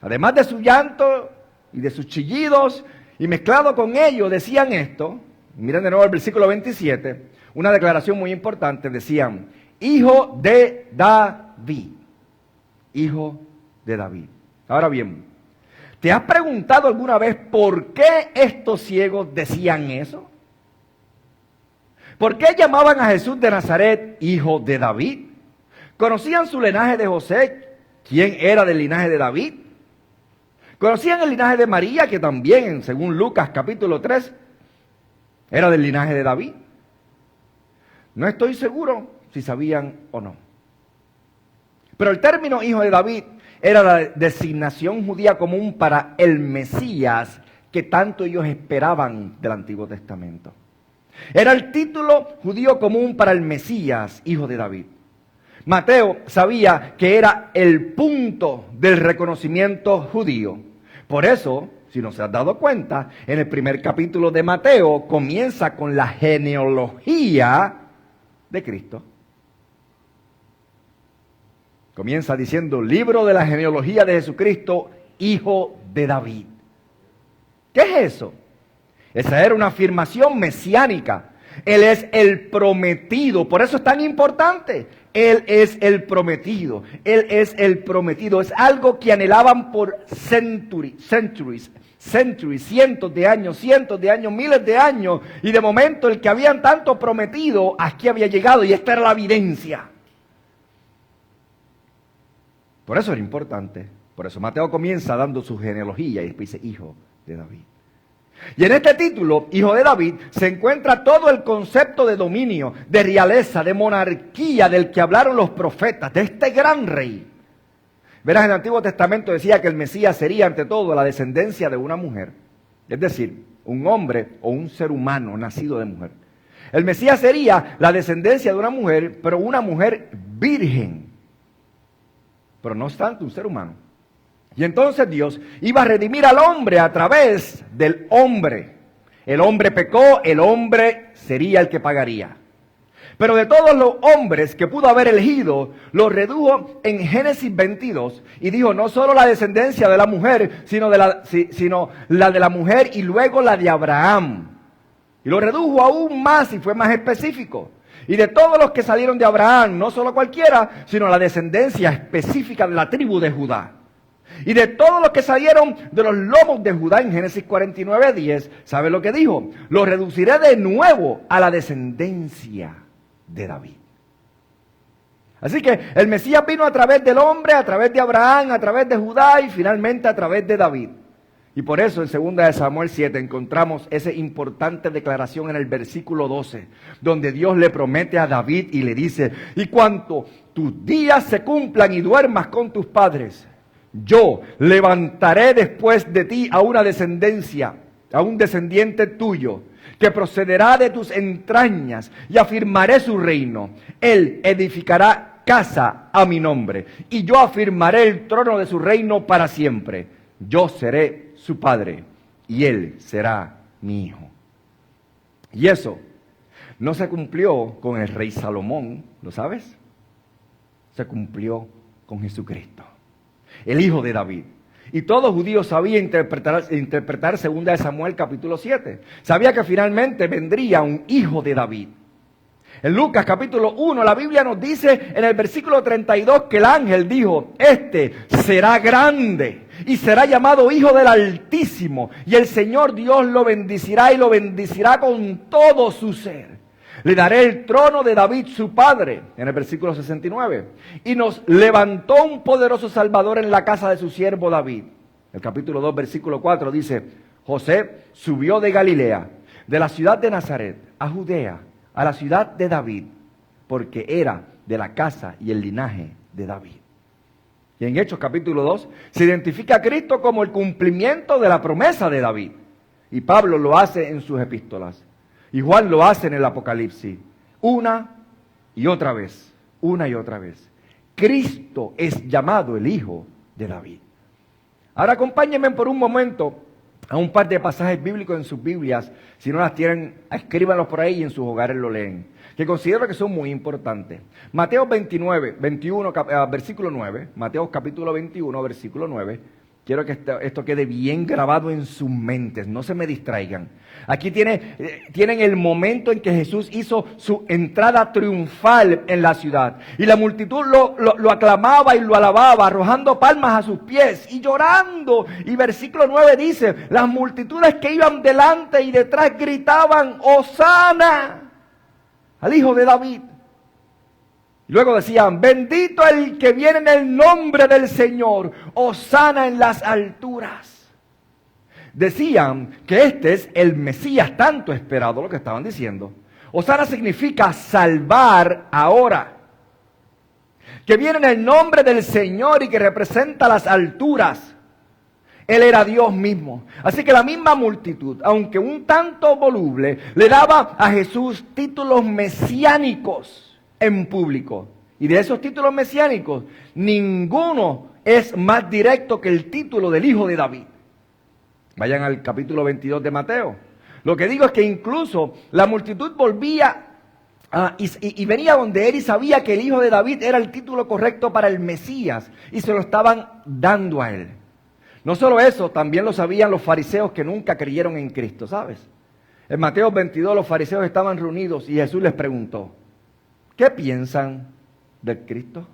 Además de su llanto y de sus chillidos, y mezclado con ello decían esto. Miren de nuevo el versículo 27, una declaración muy importante. Decían: hijo de David, hijo de David. Ahora bien, ¿te has preguntado alguna vez por qué estos ciegos decían eso? ¿Por qué llamaban a Jesús de Nazaret hijo de David? ¿Conocían su linaje de José? ¿Quién era del linaje de David? ¿Conocían el linaje de María, que también, según Lucas capítulo 3, era del linaje de David? No estoy seguro si sabían o no. Pero el término hijo de David era la designación judía común para el Mesías que tanto ellos esperaban del Antiguo Testamento. Era el título judío común para el Mesías, hijo de David. Mateo sabía que era el punto del reconocimiento judío. Por eso, si no se han dado cuenta, en el primer capítulo de Mateo comienza con la genealogía de Cristo. Comienza diciendo: libro de la genealogía de Jesucristo, hijo de David. ¿Qué es eso? Esa era una afirmación mesiánica. Él es el prometido, por eso es tan importante. Él es el prometido, Él es el prometido. Es algo que anhelaban por centuries, cientos de años, miles de años. Y de momento el que habían tanto prometido, aquí había llegado y esta era la evidencia. Por eso era importante. Por eso Mateo comienza dando su genealogía y después dice: hijo de David. Y en este título, hijo de David, se encuentra todo el concepto de dominio, de realeza, de monarquía del que hablaron los profetas, de este gran rey. Verás, en el Antiguo Testamento decía que el Mesías sería ante todo la descendencia de una mujer, es decir, un hombre o un ser humano nacido de mujer. El Mesías sería la descendencia de una mujer, pero una mujer virgen, pero no obstante un ser humano. Y entonces Dios iba a redimir al hombre a través del hombre. El hombre pecó, el hombre sería el que pagaría. Pero de todos los hombres que pudo haber elegido, lo redujo en Génesis 22 y dijo: no solo la descendencia de la mujer, sino la de la mujer y luego la de Abraham. Y lo redujo aún más y fue más específico. Y de todos los que salieron de Abraham, no solo cualquiera, sino la descendencia específica de la tribu de Judá. Y de todos los que salieron de los lomos de Judá en Génesis 49:10, ¿sabe lo que dijo? Lo reduciré de nuevo a la descendencia de David. Así que el Mesías vino a través del hombre, a través de Abraham, a través de Judá y finalmente a través de David. Y por eso en 2 de Samuel 7 encontramos esa importante declaración en el versículo 12, donde Dios le promete a David y le dice: y cuanto tus días se cumplan y duermas con tus padres, yo levantaré después de ti a una descendencia, a un descendiente tuyo, que procederá de tus entrañas, y afirmaré su reino. Él edificará casa a mi nombre, y yo afirmaré el trono de su reino para siempre. Yo seré su padre, y él será mi hijo. Y eso no se cumplió con el rey Salomón, ¿lo sabes? Se cumplió con Jesucristo, el hijo de David. Y todo judío sabía interpretar 2 Samuel capítulo 7. Sabía que finalmente vendría un hijo de David. En Lucas capítulo 1 la Biblia nos dice en el versículo 32 que el ángel dijo: este será grande y será llamado Hijo del Altísimo, y el Señor Dios lo bendecirá y lo bendecirá con todo su ser. Le daré el trono de David su padre, en el versículo 69. Y nos levantó un poderoso Salvador en la casa de su siervo David. El capítulo 2, versículo 4 dice: José subió de Galilea, de la ciudad de Nazaret, a Judea, a la ciudad de David, porque era de la casa y el linaje de David. Y en Hechos capítulo 2 se identifica a Cristo como el cumplimiento de la promesa de David. Y Pablo lo hace en sus epístolas. Y Juan lo hace en el Apocalipsis, una y otra vez, una y otra vez. Cristo es llamado el Hijo de David. Ahora acompáñenme por un momento a un par de pasajes bíblicos en sus Biblias. Si no las tienen, escríbanlos por ahí y en sus hogares lo leen, que considero que son muy importantes. Mateo 21, versículo 9. Mateo capítulo 21, versículo 9. Quiero que esto quede bien grabado en sus mentes, no se me distraigan. Aquí tienen el momento en que Jesús hizo su entrada triunfal en la ciudad. Y la multitud lo aclamaba y lo alababa, arrojando palmas a sus pies y llorando. Y versículo 9 dice: las multitudes que iban delante y detrás gritaban: ¡Hosana al Hijo de David! Luego decían: bendito el que viene en el nombre del Señor, hosana en las alturas. Decían que este es el Mesías tanto esperado, lo que estaban diciendo. Hosana significa salvar ahora. Que viene en el nombre del Señor y que representa las alturas. Él era Dios mismo. Así que la misma multitud, aunque un tanto voluble, le daba a Jesús títulos mesiánicos en público. Y de esos títulos mesiánicos, ninguno es más directo que el título del Hijo de David. Vayan al capítulo 22 de Mateo. Lo que digo es que incluso la multitud volvía y venía donde él y sabía que el Hijo de David era el título correcto para el Mesías y se lo estaban dando a él. No solo eso, también lo sabían los fariseos que nunca creyeron en Cristo, ¿sabes? En Mateo 22 los fariseos estaban reunidos y Jesús les preguntó: ¿qué piensan del Cristo?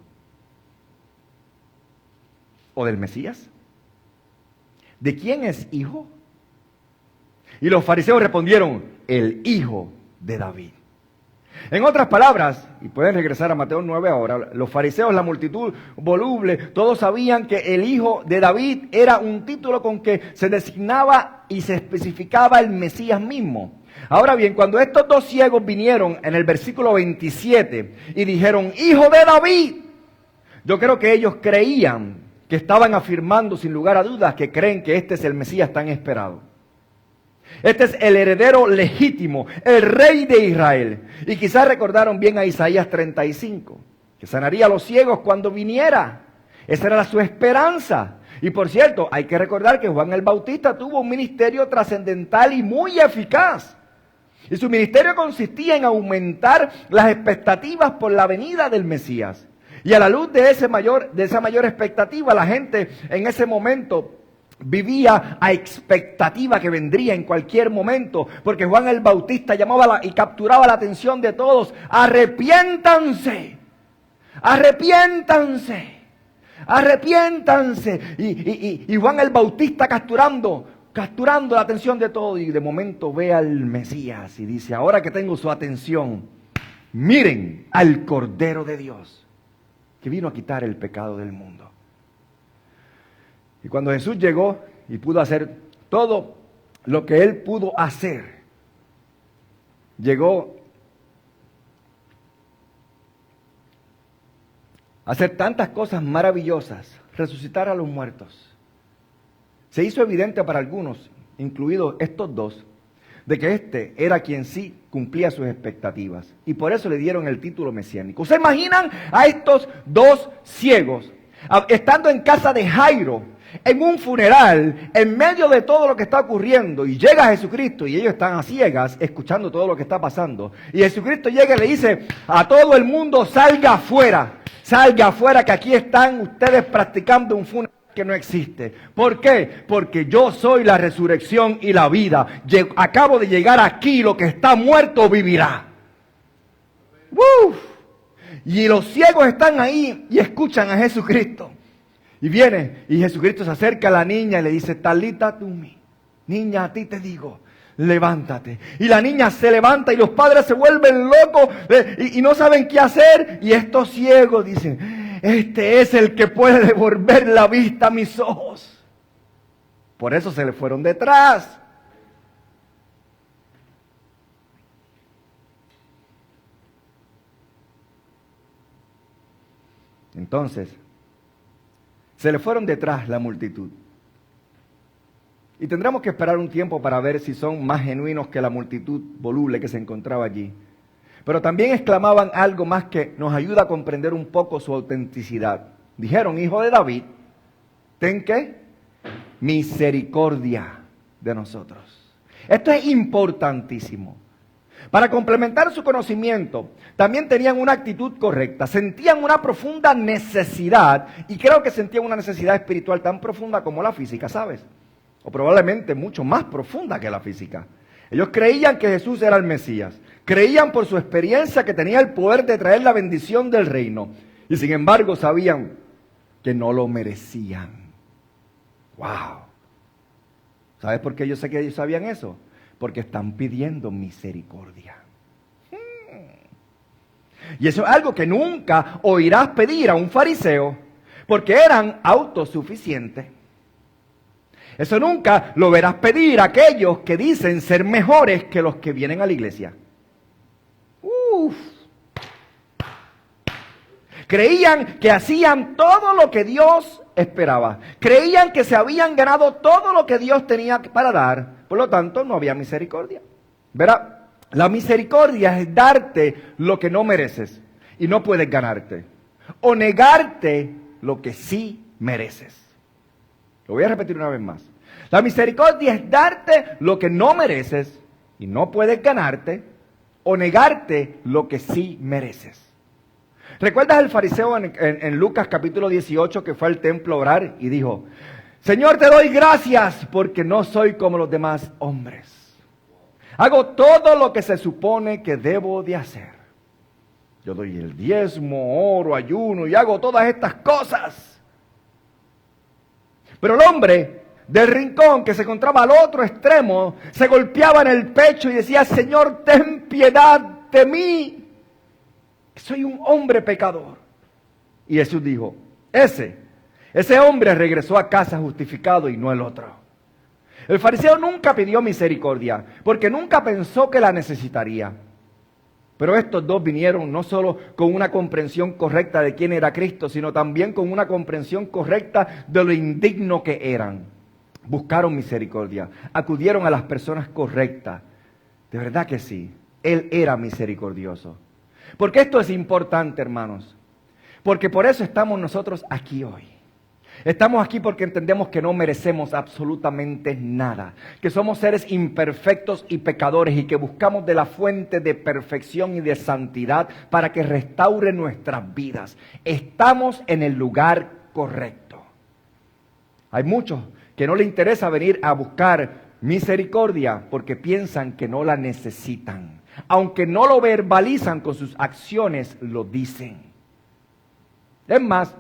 ¿O del Mesías? ¿De quién es hijo? Y los fariseos respondieron: el Hijo de David. En otras palabras, y pueden regresar a Mateo 9 ahora, los fariseos, la multitud voluble, todos sabían que el Hijo de David era un título con que se designaba y se especificaba el Mesías mismo. Ahora bien, cuando estos dos ciegos vinieron en el versículo 27 y dijeron: Hijo de David, yo creo que ellos creían que estaban afirmando sin lugar a dudas que creen que este es el Mesías tan esperado. Este es el heredero legítimo, el rey de Israel. Y quizás recordaron bien a Isaías 35, que sanaría a los ciegos cuando viniera. Esa era su esperanza. Y por cierto, hay que recordar que Juan el Bautista tuvo un ministerio trascendental y muy eficaz. Y su ministerio consistía en aumentar las expectativas por la venida del Mesías. Y a la luz de esa mayor expectativa, la gente en ese momento vivía a expectativa que vendría en cualquier momento, porque Juan el Bautista llamaba y capturaba la atención de todos: arrepiéntanse, arrepiéntanse, arrepiéntanse. Y Juan el Bautista capturando la atención de todos, y de momento ve al Mesías y dice: ahora que tengo su atención, miren al Cordero de Dios, que vino a quitar el pecado del mundo. Y cuando Jesús llegó y pudo hacer todo lo que él pudo hacer, llegó hacer tantas cosas maravillosas, resucitar a los muertos. Se hizo evidente para algunos, incluidos estos dos, de que este era quien sí cumplía sus expectativas. Y por eso le dieron el título mesiánico. ¿Se imaginan a estos dos ciegos estando en casa de Jairo, en un funeral, en medio de todo lo que está ocurriendo? Y llega Jesucristo y ellos están a ciegas escuchando todo lo que está pasando. Y Jesucristo llega y le dice a todo el mundo: salga afuera, que aquí están ustedes practicando un funeral que no existe. ¿Por qué? Porque yo soy la resurrección y la vida. Acabo de llegar aquí, lo que está muerto vivirá. ¡Uf! Y los ciegos están ahí y escuchan a Jesucristo. Y viene y Jesucristo se acerca a la niña y le dice: Talita tumi, niña, a ti te digo, levántate. Y la niña se levanta y los padres se vuelven locos y no saben qué hacer. Y estos ciegos dicen: este es el que puede devolver la vista a mis ojos. Por eso se le fueron detrás. Entonces, se le fueron detrás la multitud. Y tendremos que esperar un tiempo para ver si son más genuinos que la multitud voluble que se encontraba allí. Pero también exclamaban algo más que nos ayuda a comprender un poco su autenticidad. Dijeron: hijo de David, ten ¿qué? Misericordia de nosotros. Esto es importantísimo. Para complementar su conocimiento, también tenían una actitud correcta. Sentían una profunda necesidad, y creo que sentían una necesidad espiritual tan profunda como la física, ¿sabes? O probablemente mucho más profunda que la física. Ellos creían que Jesús era el Mesías. Creían por su experiencia que tenía el poder de traer la bendición del reino. Y sin embargo sabían que no lo merecían. ¡Wow! ¿Sabes por qué yo sé que ellos sabían eso? Porque están pidiendo misericordia. Y eso es algo que nunca oirás pedir a un fariseo, porque eran autosuficientes. Eso nunca lo verás pedir a aquellos que dicen ser mejores que los que vienen a la iglesia. Creían que hacían todo lo que Dios esperaba. Creían que se habían ganado todo lo que Dios tenía para dar. Por lo tanto, no había misericordia. Verá, la misericordia es darte lo que no mereces y no puedes ganarte. O negarte lo que sí mereces. Lo voy a repetir una vez más. La misericordia es darte lo que no mereces y no puedes ganarte, o negarte lo que sí mereces. ¿Recuerdas el fariseo en Lucas capítulo 18 que fue al templo a orar y dijo: Señor, te doy gracias porque no soy como los demás hombres? Hago todo lo que se supone que debo de hacer. Yo doy el diezmo, oro, ayuno y hago todas estas cosas. Pero el hombre del rincón que se encontraba al otro extremo se golpeaba en el pecho y decía: Señor, ten piedad de mí, soy un hombre pecador. Y Jesús dijo: ese hombre regresó a casa justificado y no el otro. El fariseo nunca pidió misericordia porque nunca pensó que la necesitaría. Pero estos dos vinieron no solo con una comprensión correcta de quién era Cristo, sino también con una comprensión correcta de lo indigno que eran. Buscaron misericordia, acudieron a las personas correctas. De verdad que sí, Él era misericordioso. Porque esto es importante, hermanos. Porque por eso estamos nosotros aquí hoy. Estamos aquí porque entendemos que no merecemos absolutamente nada, que somos seres imperfectos y pecadores y que buscamos de la fuente de perfección y de santidad para que restaure nuestras vidas. Estamos en el lugar correcto. Hay muchos que no les interesa venir a buscar misericordia porque piensan que no la necesitan. Aunque no lo verbalizan con sus acciones, lo dicen. Es más,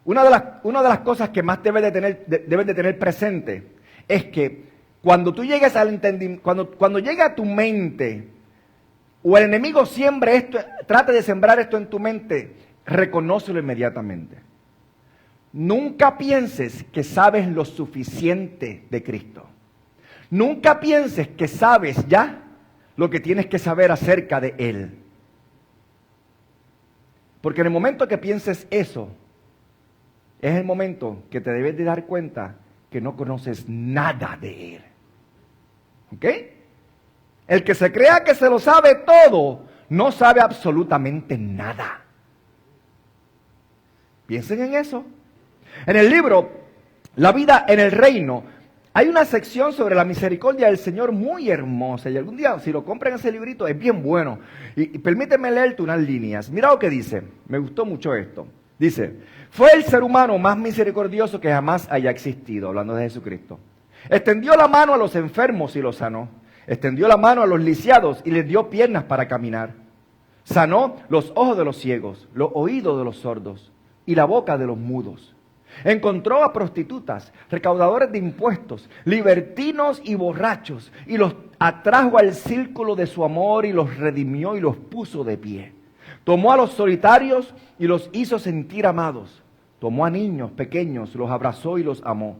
una de las cosas que más debes de tener presente es que cuando tú llegues al entendimiento, cuando llegue a tu mente, o el enemigo siembre esto, trate de sembrar esto en tu mente, reconócelo inmediatamente. Nunca pienses que sabes lo suficiente de Cristo. Nunca pienses que sabes ya lo que tienes que saber acerca de Él. Porque en el momento que pienses eso, es el momento que te debes de dar cuenta que no conoces nada de Él. ¿Ok? El que se crea que se lo sabe todo, no sabe absolutamente nada. Piensen en eso. En el libro La vida en el reino, hay una sección sobre la misericordia del Señor muy hermosa. Y algún día, si lo compran ese librito, es bien bueno. Y permíteme leerte unas líneas. Mira lo que dice. Me gustó mucho esto. Dice, fue el ser humano más misericordioso que jamás haya existido, hablando de Jesucristo. Extendió la mano a los enfermos y los sanó. Extendió la mano a los lisiados y les dio piernas para caminar. Sanó los ojos de los ciegos, los oídos de los sordos y la boca de los mudos. Encontró a prostitutas, recaudadores de impuestos, libertinos y borrachos, y los atrajo al círculo de su amor y los redimió y los puso de pie. Tomó a los solitarios y los hizo sentir amados. Tomó a niños pequeños, los abrazó y los amó.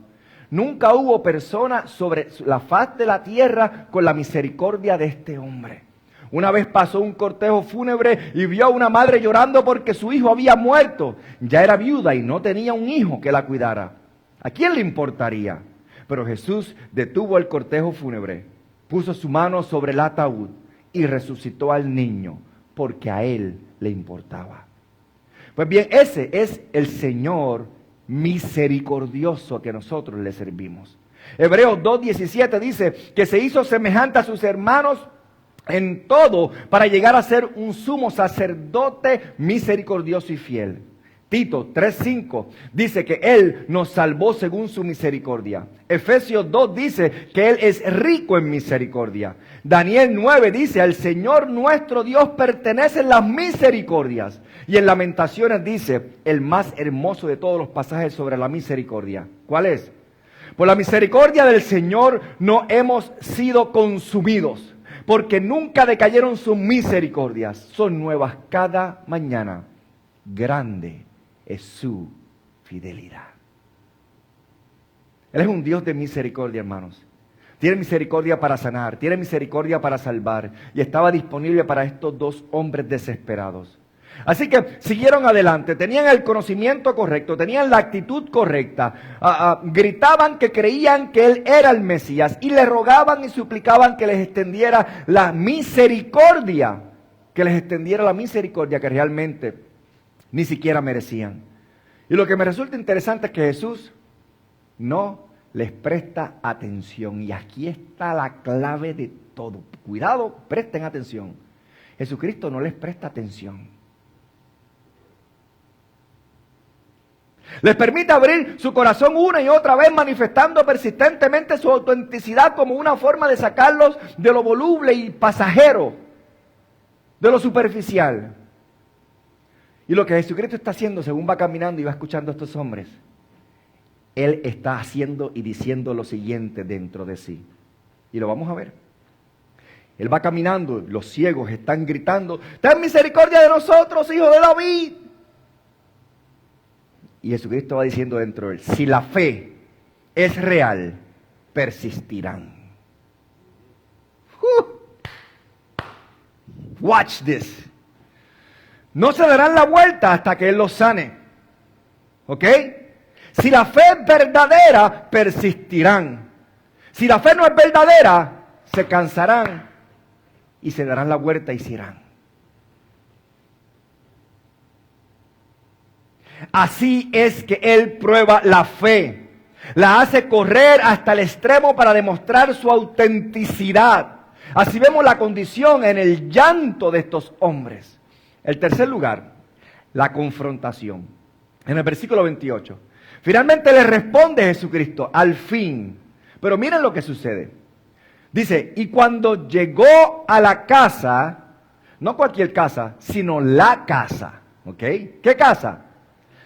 Nunca hubo persona sobre la faz de la tierra con la misericordia de este hombre. Una vez pasó un cortejo fúnebre y vio a una madre llorando porque su hijo había muerto. Ya era viuda y no tenía un hijo que la cuidara. ¿A quién le importaría? Pero Jesús detuvo el cortejo fúnebre, puso su mano sobre el ataúd y resucitó al niño porque a él le importaba. Pues bien, ese es el Señor misericordioso que nosotros le servimos. Hebreos 2:17 dice que se hizo semejante a sus hermanos en todo para llegar a ser un sumo sacerdote misericordioso y fiel. Tito 3:5 dice que Él nos salvó según su misericordia. Efesios 2 dice que Él es rico en misericordia. Daniel 9 dice, al Señor nuestro Dios pertenecen las misericordias. Y en Lamentaciones dice, el más hermoso de todos los pasajes sobre la misericordia. ¿Cuál es? Por la misericordia del Señor no hemos sido consumidos, porque nunca decayeron sus misericordias. Son nuevas cada mañana. Grande es su fidelidad. Él es un Dios de misericordia, hermanos. Tiene misericordia para sanar, tiene misericordia para salvar. Y estaba disponible para estos dos hombres desesperados. Así que siguieron adelante, tenían el conocimiento correcto, tenían la actitud correcta. Gritaban que creían que Él era el Mesías y le rogaban y suplicaban que les extendiera la misericordia. Que les extendiera la misericordia que realmente ni siquiera merecían. Y lo que me resulta interesante es que Jesús no les presta atención. Y aquí está la clave de todo. Cuidado, presten atención. Jesucristo no les presta atención. Les permite abrir su corazón una y otra vez, manifestando persistentemente su autenticidad como una forma de sacarlos de lo voluble y pasajero, de lo superficial. Y lo que Jesucristo está haciendo según va caminando y va escuchando a estos hombres, Él está haciendo y diciendo lo siguiente dentro de sí. Y lo vamos a ver. Él va caminando, los ciegos están gritando, ten misericordia de nosotros, hijo de David. Y Jesucristo va diciendo dentro de él, si la fe es real, persistirán. Watch this. No se darán la vuelta hasta que Él los sane. ¿Ok? Si la fe es verdadera, persistirán. Si la fe no es verdadera, se cansarán y se darán la vuelta y se irán. Así es que Él prueba la fe, la hace correr hasta el extremo para demostrar su autenticidad. Así vemos la condición en el llanto de estos hombres. El tercer lugar, la confrontación. En el versículo 28. Finalmente le responde Jesucristo, al fin. Pero miren lo que sucede. Dice, y cuando llegó a la casa, no cualquier casa, sino la casa. ¿Ok? ¿Qué casa?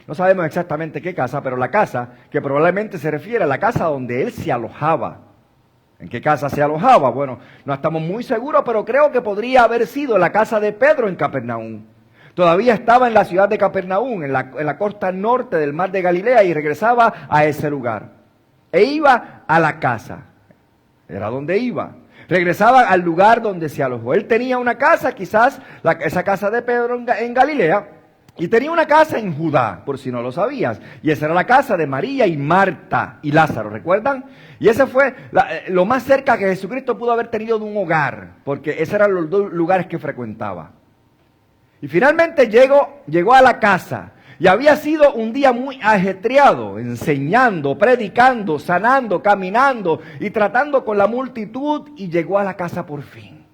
No sabemos exactamente qué casa, pero la casa que probablemente se refiere a la casa donde Él se alojaba. ¿En qué casa se alojaba? Bueno, no estamos muy seguros, pero creo que podría haber sido la casa de Pedro en Capernaum. Todavía estaba en la ciudad de Capernaum, en la costa norte del mar de Galilea, y regresaba a ese lugar. E iba a la casa. Era donde iba. Regresaba al lugar donde se alojó. Él tenía una casa, quizás esa casa de Pedro en Galilea. Y tenía una casa en Judá, por si no lo sabías. Y esa era la casa de María y Marta y Lázaro, ¿recuerdan? Y ese fue lo más cerca que Jesucristo pudo haber tenido de un hogar, porque esos eran los dos lugares que frecuentaba. Y finalmente llegó a la casa. Y había sido un día muy ajetreado, enseñando, predicando, sanando, caminando y tratando con la multitud. Y llegó a la casa por fin.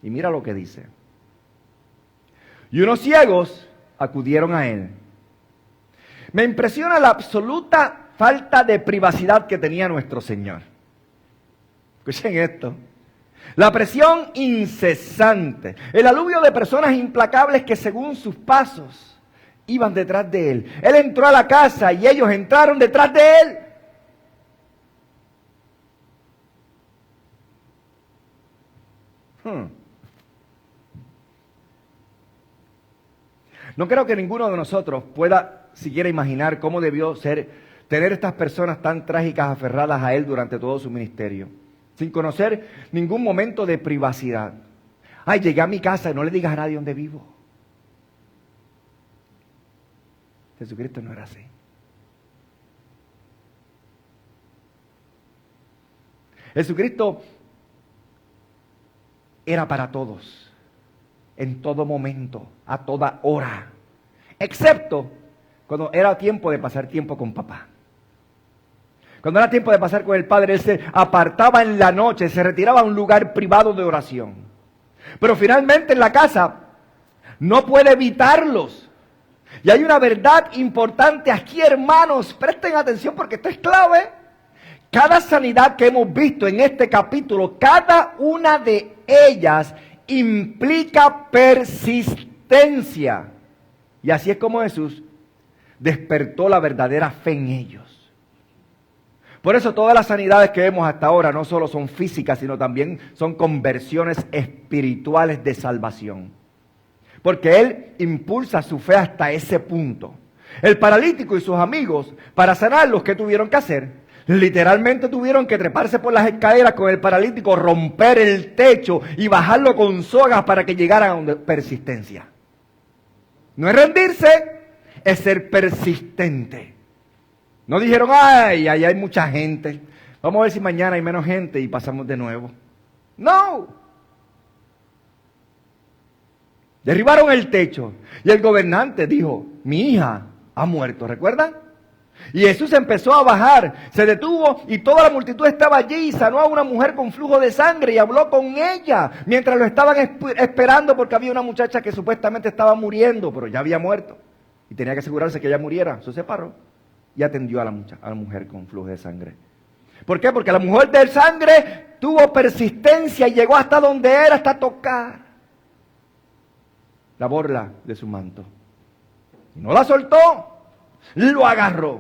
Y mira lo que dice. Y unos ciegos acudieron a él. Me impresiona la absoluta falta de privacidad que tenía nuestro Señor. Escuchen esto. La presión incesante, el aluvio de personas implacables que según sus pasos iban detrás de él. Él entró a la casa y ellos entraron detrás de él. No creo que ninguno de nosotros pueda siquiera imaginar cómo debió ser tener estas personas tan trágicas aferradas a él durante todo su ministerio, sin conocer ningún momento de privacidad. Ay, llegué a mi casa y no le digas a nadie dónde vivo. Jesucristo no era así. Jesucristo era para todos, en todo momento, a toda hora, excepto cuando era tiempo de pasar tiempo con papá. Cuando era tiempo de pasar con el Padre, Él se apartaba en la noche, se retiraba a un lugar privado de oración. Pero finalmente en la casa no puede evitarlos. Y hay una verdad importante aquí, hermanos, presten atención porque esto es clave. Cada sanidad que hemos visto en este capítulo, cada una de ellas implica persistencia. Y así es como Jesús despertó la verdadera fe en ellos. Por eso todas las sanidades que vemos hasta ahora no solo son físicas, sino también son conversiones espirituales de salvación. Porque Él impulsa su fe hasta ese punto. El paralítico y sus amigos, para sanarlos, ¿qué tuvieron que hacer? Literalmente tuvieron que treparse por las escaleras con el paralítico, romper el techo y bajarlo con sogas para que llegaran a persistencia. No es rendirse, es ser persistente. No dijeron, ay, allá hay mucha gente, vamos a ver si mañana hay menos gente y pasamos de nuevo. No. Derribaron el techo y el gobernante dijo, mi hija ha muerto, ¿recuerdan? Y Jesús empezó a bajar, se detuvo y toda la multitud estaba allí y sanó a una mujer con flujo de sangre y habló con ella mientras lo estaban esperando porque había una muchacha que supuestamente estaba muriendo, pero ya había muerto y tenía que asegurarse que ella muriera. Entonces se paró y atendió a la mujer con flujo de sangre. ¿Por qué? Porque la mujer de sangre tuvo persistencia y llegó hasta donde era, hasta tocar la borla de su manto. Y no la soltó, lo agarró.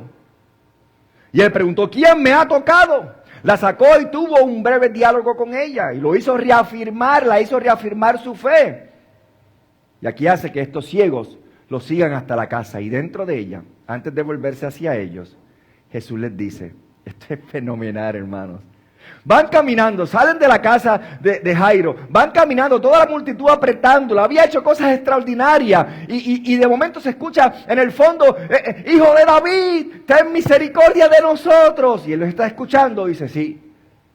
Y él preguntó, ¿quién me ha tocado? La sacó y tuvo un breve diálogo con ella y la hizo reafirmar su fe. Y aquí hace que estos ciegos lo sigan hasta la casa y dentro de ella, antes de volverse hacia ellos, Jesús les dice, esto es fenomenal, hermanos. Van caminando, salen de la casa de Jairo, van caminando, toda la multitud apretándolo, había hecho cosas extraordinarias y de momento se escucha en el fondo, hijo de David, ten misericordia de nosotros. Y él los está escuchando y dice, sí,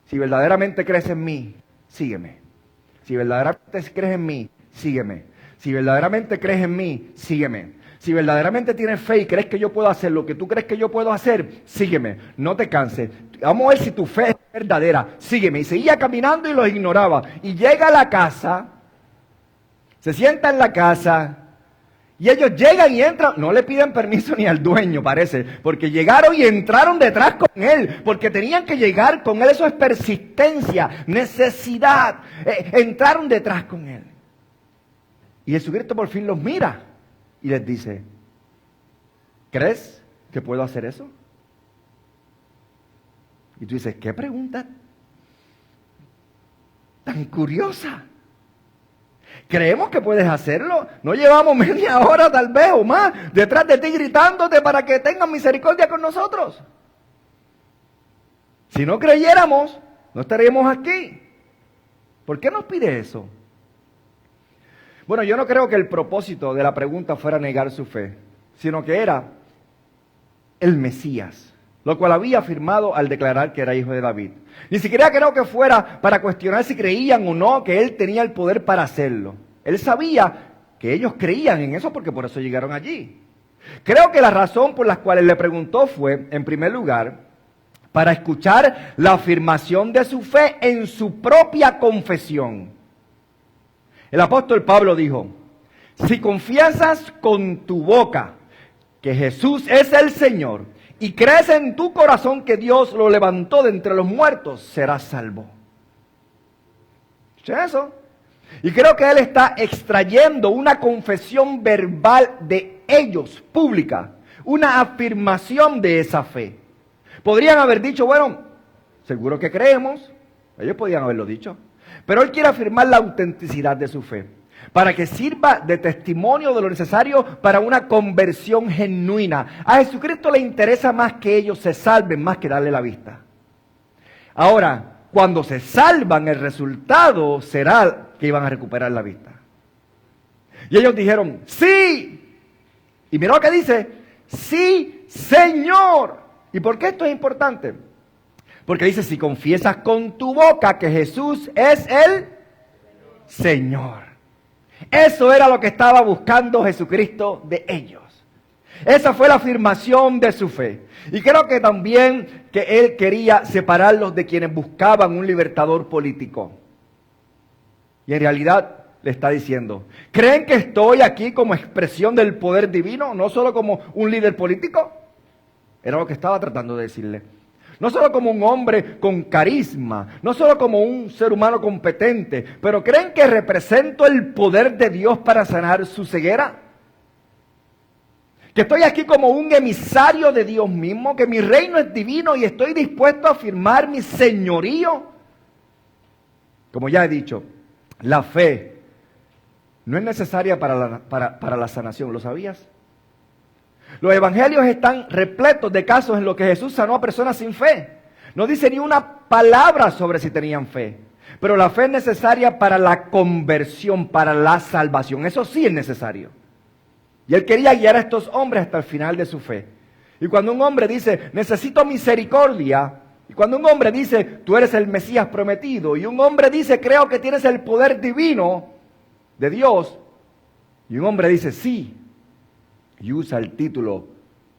si verdaderamente crees en mí, sígueme. Si verdaderamente crees en mí, sígueme. Si verdaderamente crees en mí, sígueme. Si verdaderamente tienes fe y crees que yo puedo hacer lo que tú crees que yo puedo hacer, sígueme. No te canses. Vamos a ver si tu fe es verdadera. Sígueme. Y seguía caminando y los ignoraba. Y llega a la casa, se sienta en la casa y ellos llegan y entran. No le piden permiso ni al dueño, parece, porque llegaron y entraron detrás con él, porque tenían que llegar con él. Eso es persistencia, necesidad. Entraron detrás con él. Y Jesucristo por fin los mira y les dice, ¿crees que puedo hacer eso? Y tú dices, ¿qué pregunta tan curiosa? ¿Creemos que puedes hacerlo? No llevamos media hora tal vez o más detrás de ti gritándote para que tengas misericordia con nosotros. Si no creyéramos, no estaríamos aquí. ¿Por qué nos pide eso? Bueno, yo no creo que el propósito de la pregunta fuera negar su fe, sino que era el Mesías, lo cual había afirmado al declarar que era hijo de David. Ni siquiera creo que fuera para cuestionar si creían o no que él tenía el poder para hacerlo. Él sabía que ellos creían en eso porque por eso llegaron allí. Creo que la razón por la cual él le preguntó fue, en primer lugar, para escuchar la afirmación de su fe en su propia confesión. El apóstol Pablo dijo, si confiesas con tu boca que Jesús es el Señor y crees en tu corazón que Dios lo levantó de entre los muertos, serás salvo. ¿Escucha eso? Y creo que él está extrayendo una confesión verbal de ellos, pública, una afirmación de esa fe. Podrían haber dicho, bueno, seguro que creemos, ellos podían haberlo dicho, pero él quiere afirmar la autenticidad de su fe, para que sirva de testimonio de lo necesario para una conversión genuina. A Jesucristo le interesa más que ellos se salven, más que darle la vista. Ahora, cuando se salvan, el resultado será que iban a recuperar la vista. Y ellos dijeron, sí. Y mira lo que dice, sí, Señor. ¿Y por qué esto es importante? Porque dice, si confiesas con tu boca que Jesús es el Señor. Eso era lo que estaba buscando Jesucristo de ellos. Esa fue la afirmación de su fe. Y creo que también que él quería separarlos de quienes buscaban un libertador político. Y en realidad le está diciendo, ¿creen que estoy aquí como expresión del poder divino? No solo como un líder político. Era lo que estaba tratando de decirle. No solo como un hombre con carisma, no solo como un ser humano competente, pero ¿creen que represento el poder de Dios para sanar su ceguera? Que estoy aquí como un emisario de Dios mismo, que mi reino es divino y estoy dispuesto a afirmar mi señorío. Como ya he dicho, la fe no es necesaria para la sanación, ¿lo sabías? Los evangelios están repletos de casos en los que Jesús sanó a personas sin fe. No dice ni una palabra sobre si tenían fe. Pero la fe es necesaria para la conversión, para la salvación. Eso sí es necesario. Y él quería guiar a estos hombres hasta el final de su fe. Y cuando un hombre dice, necesito misericordia, y cuando un hombre dice, tú eres el Mesías prometido, y un hombre dice, creo que tienes el poder divino de Dios, y un hombre dice, sí, y usa el título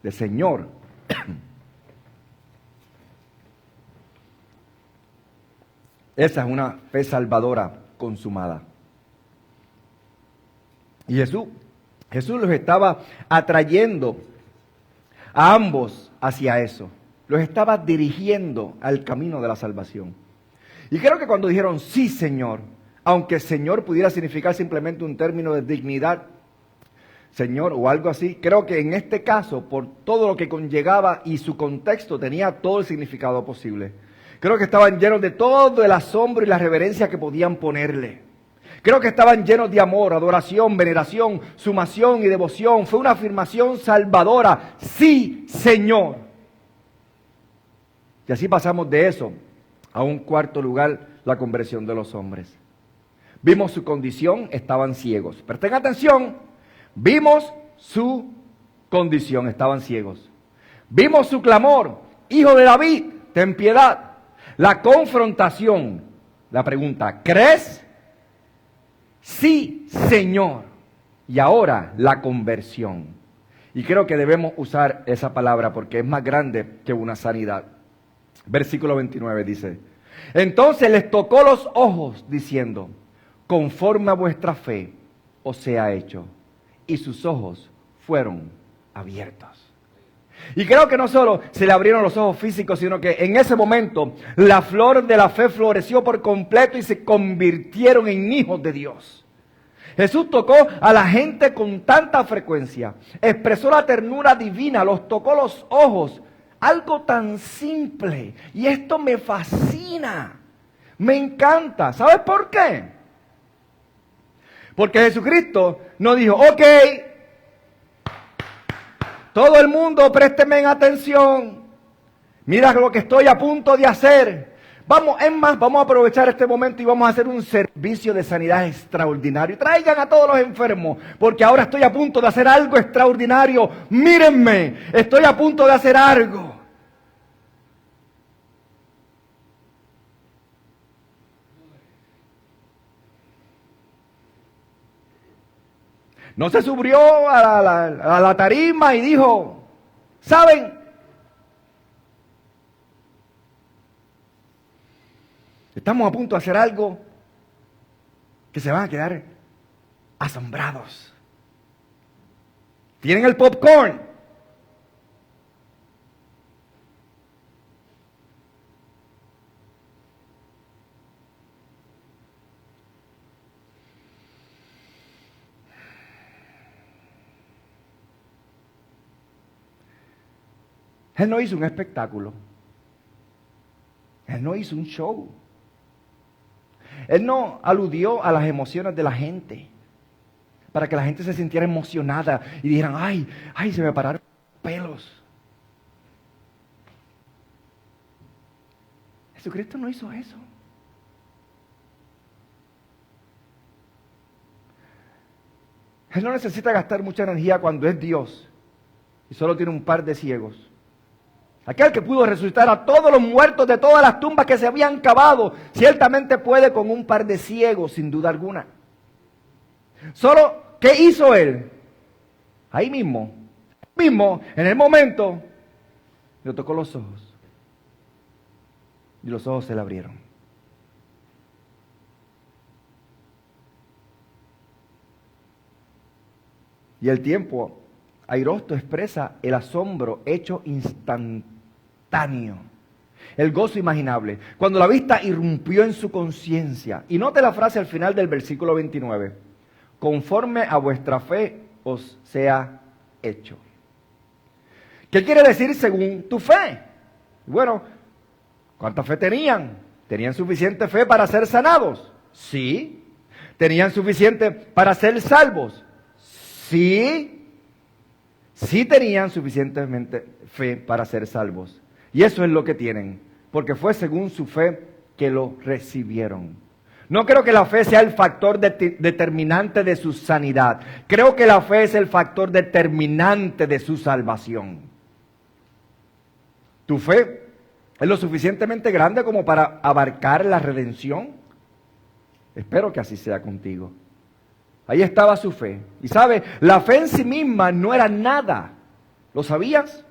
de Señor. Esa es una fe salvadora consumada. Y Jesús los estaba atrayendo a ambos hacia eso. Los estaba dirigiendo al camino de la salvación. Y creo que cuando dijeron, sí, Señor, aunque Señor pudiera significar simplemente un término de dignidad, Señor, o algo así, creo que en este caso, por todo lo que conllevaba y su contexto, tenía todo el significado posible. Creo que estaban llenos de todo el asombro y la reverencia que podían ponerle. Creo que estaban llenos de amor, adoración, veneración, sumación y devoción. Fue una afirmación salvadora. Sí, Señor. Y así pasamos de eso a un cuarto lugar, la conversión de los hombres. Vimos su condición, estaban ciegos. Presten atención. Vimos su condición, estaban ciegos. Vimos su clamor, hijo de David, ten piedad. La confrontación, la pregunta, ¿crees? Sí, Señor. Y ahora la conversión. Y creo que debemos usar esa palabra porque es más grande que una sanidad. Versículo 29 dice, entonces les tocó los ojos diciendo, conforme a vuestra fe os sea hecho. Y sus ojos fueron abiertos. Y creo que no solo se le abrieron los ojos físicos, sino que en ese momento la flor de la fe floreció por completo y se convirtieron en hijos de Dios. Jesús tocó a la gente con tanta frecuencia, expresó la ternura divina, los tocó los ojos, algo tan simple. Y esto me fascina, me encanta. ¿Sabes por qué? Porque Jesucristo no dijo, ok, todo el mundo présteme atención, mira lo que estoy a punto de hacer. Vamos, es más, vamos a aprovechar este momento y vamos a hacer un servicio de sanidad extraordinario. Traigan a todos los enfermos, porque ahora estoy a punto de hacer algo extraordinario. Mírenme, estoy a punto de hacer algo. No se subió a la tarima y dijo, ¿saben? Estamos a punto de hacer algo que se van a quedar asombrados. ¿Tienen el popcorn? Él no hizo un espectáculo. Él no hizo un show. Él no aludió a las emociones de la gente para que la gente se sintiera emocionada y dijeran, ay, se me pararon los pelos. Jesucristo no hizo eso. Él no necesita gastar mucha energía cuando es Dios y solo tiene un par de ciegos. Aquel que pudo resucitar a todos los muertos de todas las tumbas que se habían cavado, ciertamente puede con un par de ciegos, sin duda alguna. Solo, ¿qué hizo él? Ahí mismo, en el momento, le tocó los ojos. Y los ojos se le abrieron. Y el tiempo airoso expresa el asombro hecho instantáneo. El gozo imaginable. Cuando la vista irrumpió en su conciencia. Y note la frase al final del versículo 29. Conforme a vuestra fe os sea hecho. ¿Qué quiere decir según tu fe? Bueno, ¿cuánta fe tenían? ¿Tenían suficiente fe para ser sanados? Sí. ¿Tenían suficiente para ser salvos? Sí. Sí tenían suficientemente fe para ser salvos. Y eso es lo que tienen, porque fue según su fe que lo recibieron. No creo que la fe sea el factor determinante de su sanidad. Creo que la fe es el factor determinante de su salvación. ¿Tu fe es lo suficientemente grande como para abarcar la redención? Espero que así sea contigo. Ahí estaba su fe. Y sabe, la fe en sí misma no era nada. ¿Lo sabías?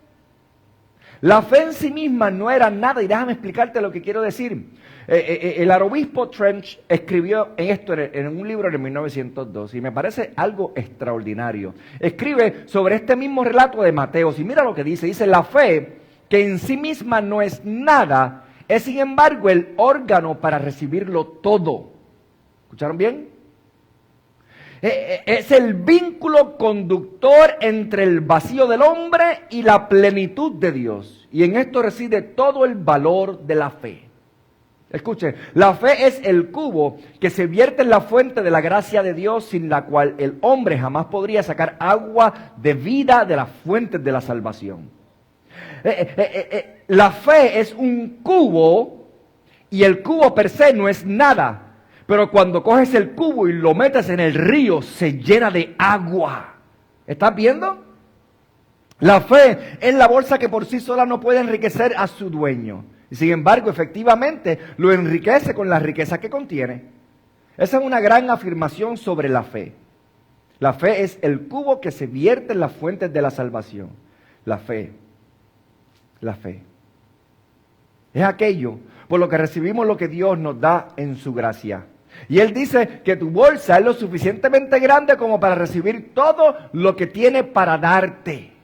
La fe en sí misma no era nada. Y déjame explicarte lo que quiero decir. El arzobispo Trench escribió esto en un libro de 1902 y me parece algo extraordinario. Escribe sobre este mismo relato de Mateo. Y mira lo que dice. Dice, la fe, que en sí misma no es nada, es sin embargo el órgano para recibirlo todo. ¿Escucharon bien? Es el vínculo conductor entre el vacío del hombre y la plenitud de Dios. Y en esto reside todo el valor de la fe. Escuche, la fe es el cubo que se vierte en la fuente de la gracia de Dios, sin la cual el hombre jamás podría sacar agua de vida de las fuentes de la salvación. La fe es un cubo y el cubo per se no es nada. Pero cuando coges el cubo y lo metes en el río, se llena de agua. ¿Estás viendo? La fe es la bolsa que por sí sola no puede enriquecer a su dueño. Y sin embargo, efectivamente, lo enriquece con la riqueza que contiene. Esa es una gran afirmación sobre la fe. La fe es el cubo que se vierte en las fuentes de la salvación. La fe. Es aquello por lo que recibimos lo que Dios nos da en su gracia. Y Él dice que tu bolsa es lo suficientemente grande como para recibir todo lo que tiene para darte.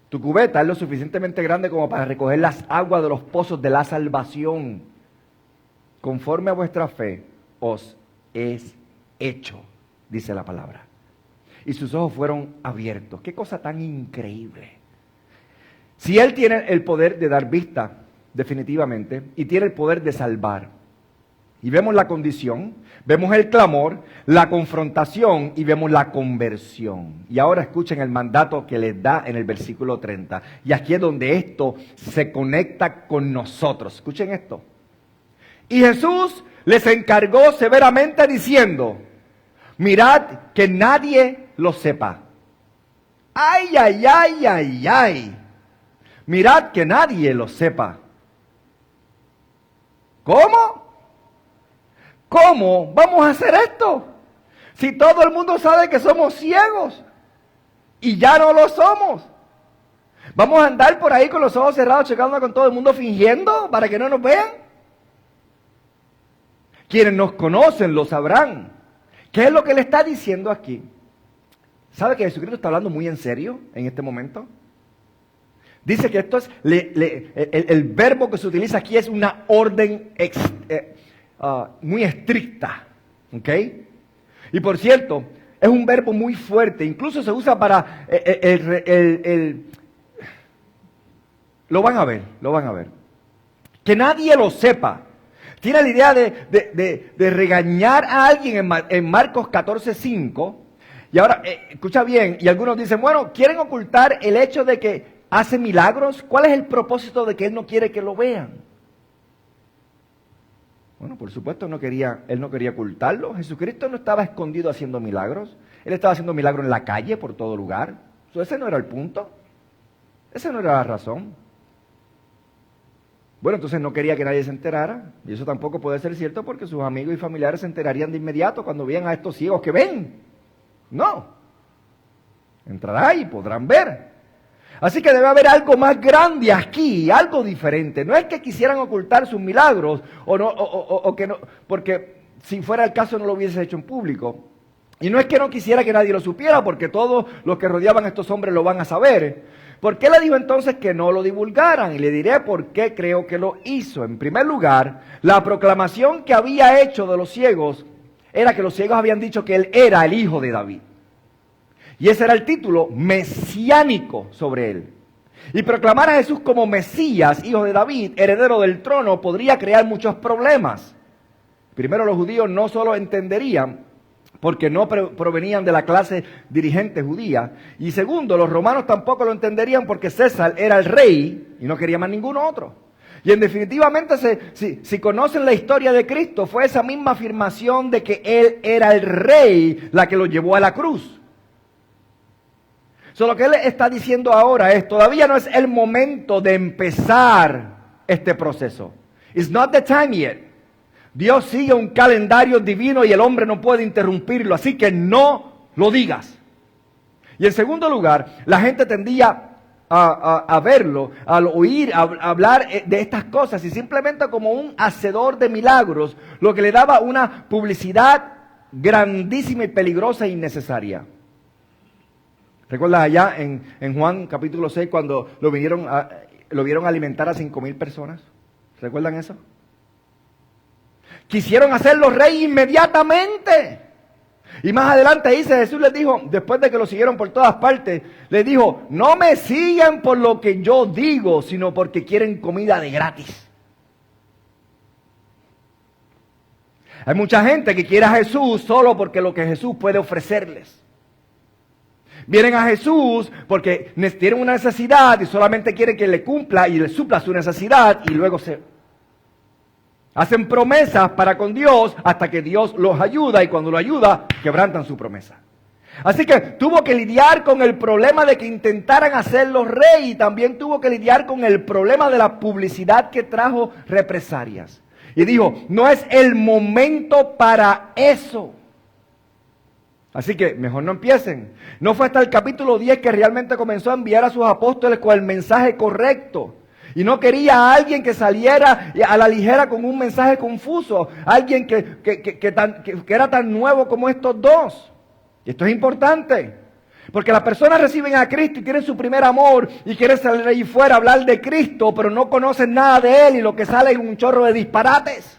Tu cubeta es lo suficientemente grande como para recoger las aguas de los pozos de la salvación. Conforme a vuestra fe os es hecho, dice la palabra. Y sus ojos fueron abiertos. Qué cosa tan increíble. Si Él tiene el poder de dar vista, definitivamente, y tiene el poder de salvar, y vemos la condición, vemos el clamor, la confrontación y vemos la conversión. Y ahora escuchen el mandato que les da en el versículo 30. Y aquí es donde esto se conecta con nosotros. Escuchen esto. Y Jesús les encargó severamente diciendo, mirad que nadie lo sepa. ¡Ay, ay, ay, ay, ay! Mirad que nadie lo sepa. ¿Cómo? ¿Cómo vamos a hacer esto? Si todo el mundo sabe que somos ciegos y ya no lo somos. ¿Vamos a andar por ahí con los ojos cerrados checando con todo el mundo fingiendo para que no nos vean? Quienes nos conocen lo sabrán. ¿Qué es lo que le está diciendo aquí? ¿Sabe que Jesucristo está hablando muy en serio en este momento? Dice que esto es, el verbo que se utiliza aquí es una orden muy estricta. ¿Ok? Y por cierto, es un verbo muy fuerte. Incluso se usa para lo van a ver. Que nadie lo sepa. Tiene la idea de regañar a alguien en Marcos 14:5. Y ahora, escucha bien, y algunos dicen, bueno, ¿quieren ocultar el hecho de que hace milagros? ¿Cuál es el propósito de que Él no quiere que lo vean? Bueno, por supuesto, Él no quería ocultarlo. Jesucristo no estaba escondido haciendo milagros. Él estaba haciendo milagros en la calle, por todo lugar. Ese no era el punto. Esa no era la razón. Bueno, entonces no quería que nadie se enterara. Y eso tampoco puede ser cierto porque sus amigos y familiares se enterarían de inmediato cuando vean a estos ciegos que ven. No. Entrará y podrán ver. Así que debe haber algo más grande aquí, algo diferente. No es que quisieran ocultar sus milagros o que no, porque si fuera el caso no lo hubiese hecho en público. Y no es que no quisiera que nadie lo supiera, porque todos los que rodeaban a estos hombres lo van a saber. ¿Por qué le dijo entonces que no lo divulgaran? Y le diré por qué creo que lo hizo. En primer lugar, la proclamación que había hecho de los ciegos era que los ciegos habían dicho que él era el hijo de David. Y ese era el título mesiánico sobre él. Y proclamar a Jesús como Mesías, hijo de David, heredero del trono, podría crear muchos problemas. Primero, los judíos no solo entenderían, porque no provenían de la clase dirigente judía. Y segundo, los romanos tampoco lo entenderían porque César era el rey y no quería más ningún otro. Y en definitivamente, si conocen la historia de Cristo, fue esa misma afirmación de que Él era el rey la que lo llevó a la cruz. Lo que Él está diciendo ahora es, todavía no es el momento de empezar este proceso. It's not the time yet. Dios sigue un calendario divino y el hombre no puede interrumpirlo, así que no lo digas. Y en segundo lugar, la gente tendía a verlo, al oír, a hablar de estas cosas y simplemente como un hacedor de milagros, lo que le daba una publicidad grandísima y peligrosa e innecesaria. ¿Recuerdas allá en Juan capítulo 6 cuando lo vieron alimentar a 5,000 personas? ¿Recuerdan eso? Quisieron hacerlo rey inmediatamente. Y más adelante dice, Jesús les dijo, después de que lo siguieron por todas partes, les dijo, no me sigan por lo que yo digo, sino porque quieren comida de gratis. Hay mucha gente que quiere a Jesús solo porque lo que Jesús puede ofrecerles. Vienen a Jesús porque tienen una necesidad y solamente quieren que le cumpla y le supla su necesidad y luego se hacen promesas para con Dios hasta que Dios los ayuda y cuando lo ayuda quebrantan su promesa. Así que tuvo que lidiar con el problema de que intentaran hacerlo rey y también tuvo que lidiar con el problema de la publicidad que trajo represalias. Y dijo, no es el momento para eso. Así que mejor no empiecen. No fue hasta el capítulo 10 que realmente comenzó a enviar a sus apóstoles con el mensaje correcto. Y no quería a alguien que saliera a la ligera con un mensaje confuso. Alguien que era tan nuevo como estos dos. Y esto es importante. Porque las personas reciben a Cristo y tienen su primer amor y quieren salir allí fuera a hablar de Cristo, pero no conocen nada de Él y lo que sale es un chorro de disparates.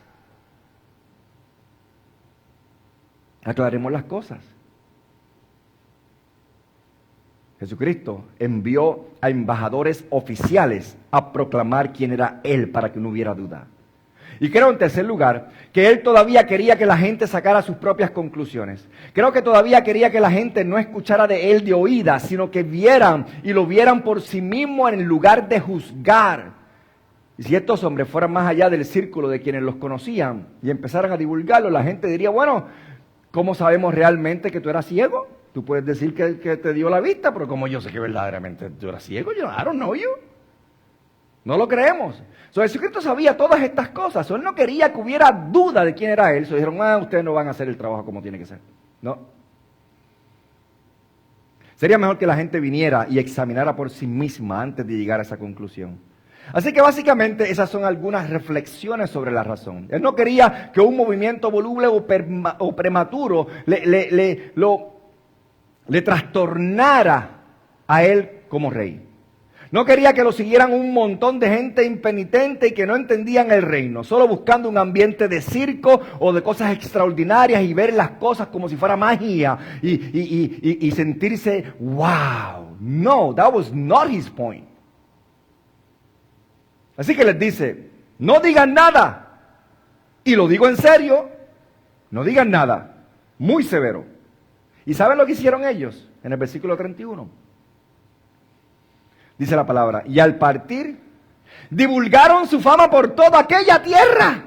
Aclaremos las cosas. Jesucristo envió a embajadores oficiales a proclamar quién era Él para que no hubiera duda. Y creo en tercer lugar que Él todavía quería que la gente sacara sus propias conclusiones. Creo que todavía quería que la gente no escuchara de Él de oídas, sino que vieran y lo vieran por sí mismo en lugar de juzgar. Y si estos hombres fueran más allá del círculo de quienes los conocían y empezaran a divulgarlo, la gente diría, bueno, ¿cómo sabemos realmente que tú eras ciego? Tú puedes decir que te dio la vista, pero como yo sé que verdaderamente tú eras ciego, yo I don't know you. No lo creemos. Jesucristo sabía todas estas cosas. Él no quería que hubiera duda de quién era él. Dijeron, ustedes no van a hacer el trabajo como tiene que ser. No. Sería mejor que la gente viniera y examinara por sí misma antes de llegar a esa conclusión. Así que básicamente esas son algunas reflexiones sobre la razón. Él no quería que un movimiento voluble o prematuro le trastornara a él como rey. No quería que lo siguieran un montón de gente impenitente y que no entendían el reino, solo buscando un ambiente de circo o de cosas extraordinarias y ver las cosas como si fuera magia y sentirse, wow. No, that was not his point. Así que les dice, no digan nada. Y lo digo en serio, no digan nada. Muy severo. ¿Y saben lo que hicieron ellos? En el versículo 31. Dice la palabra, y al partir, divulgaron su fama por toda aquella tierra.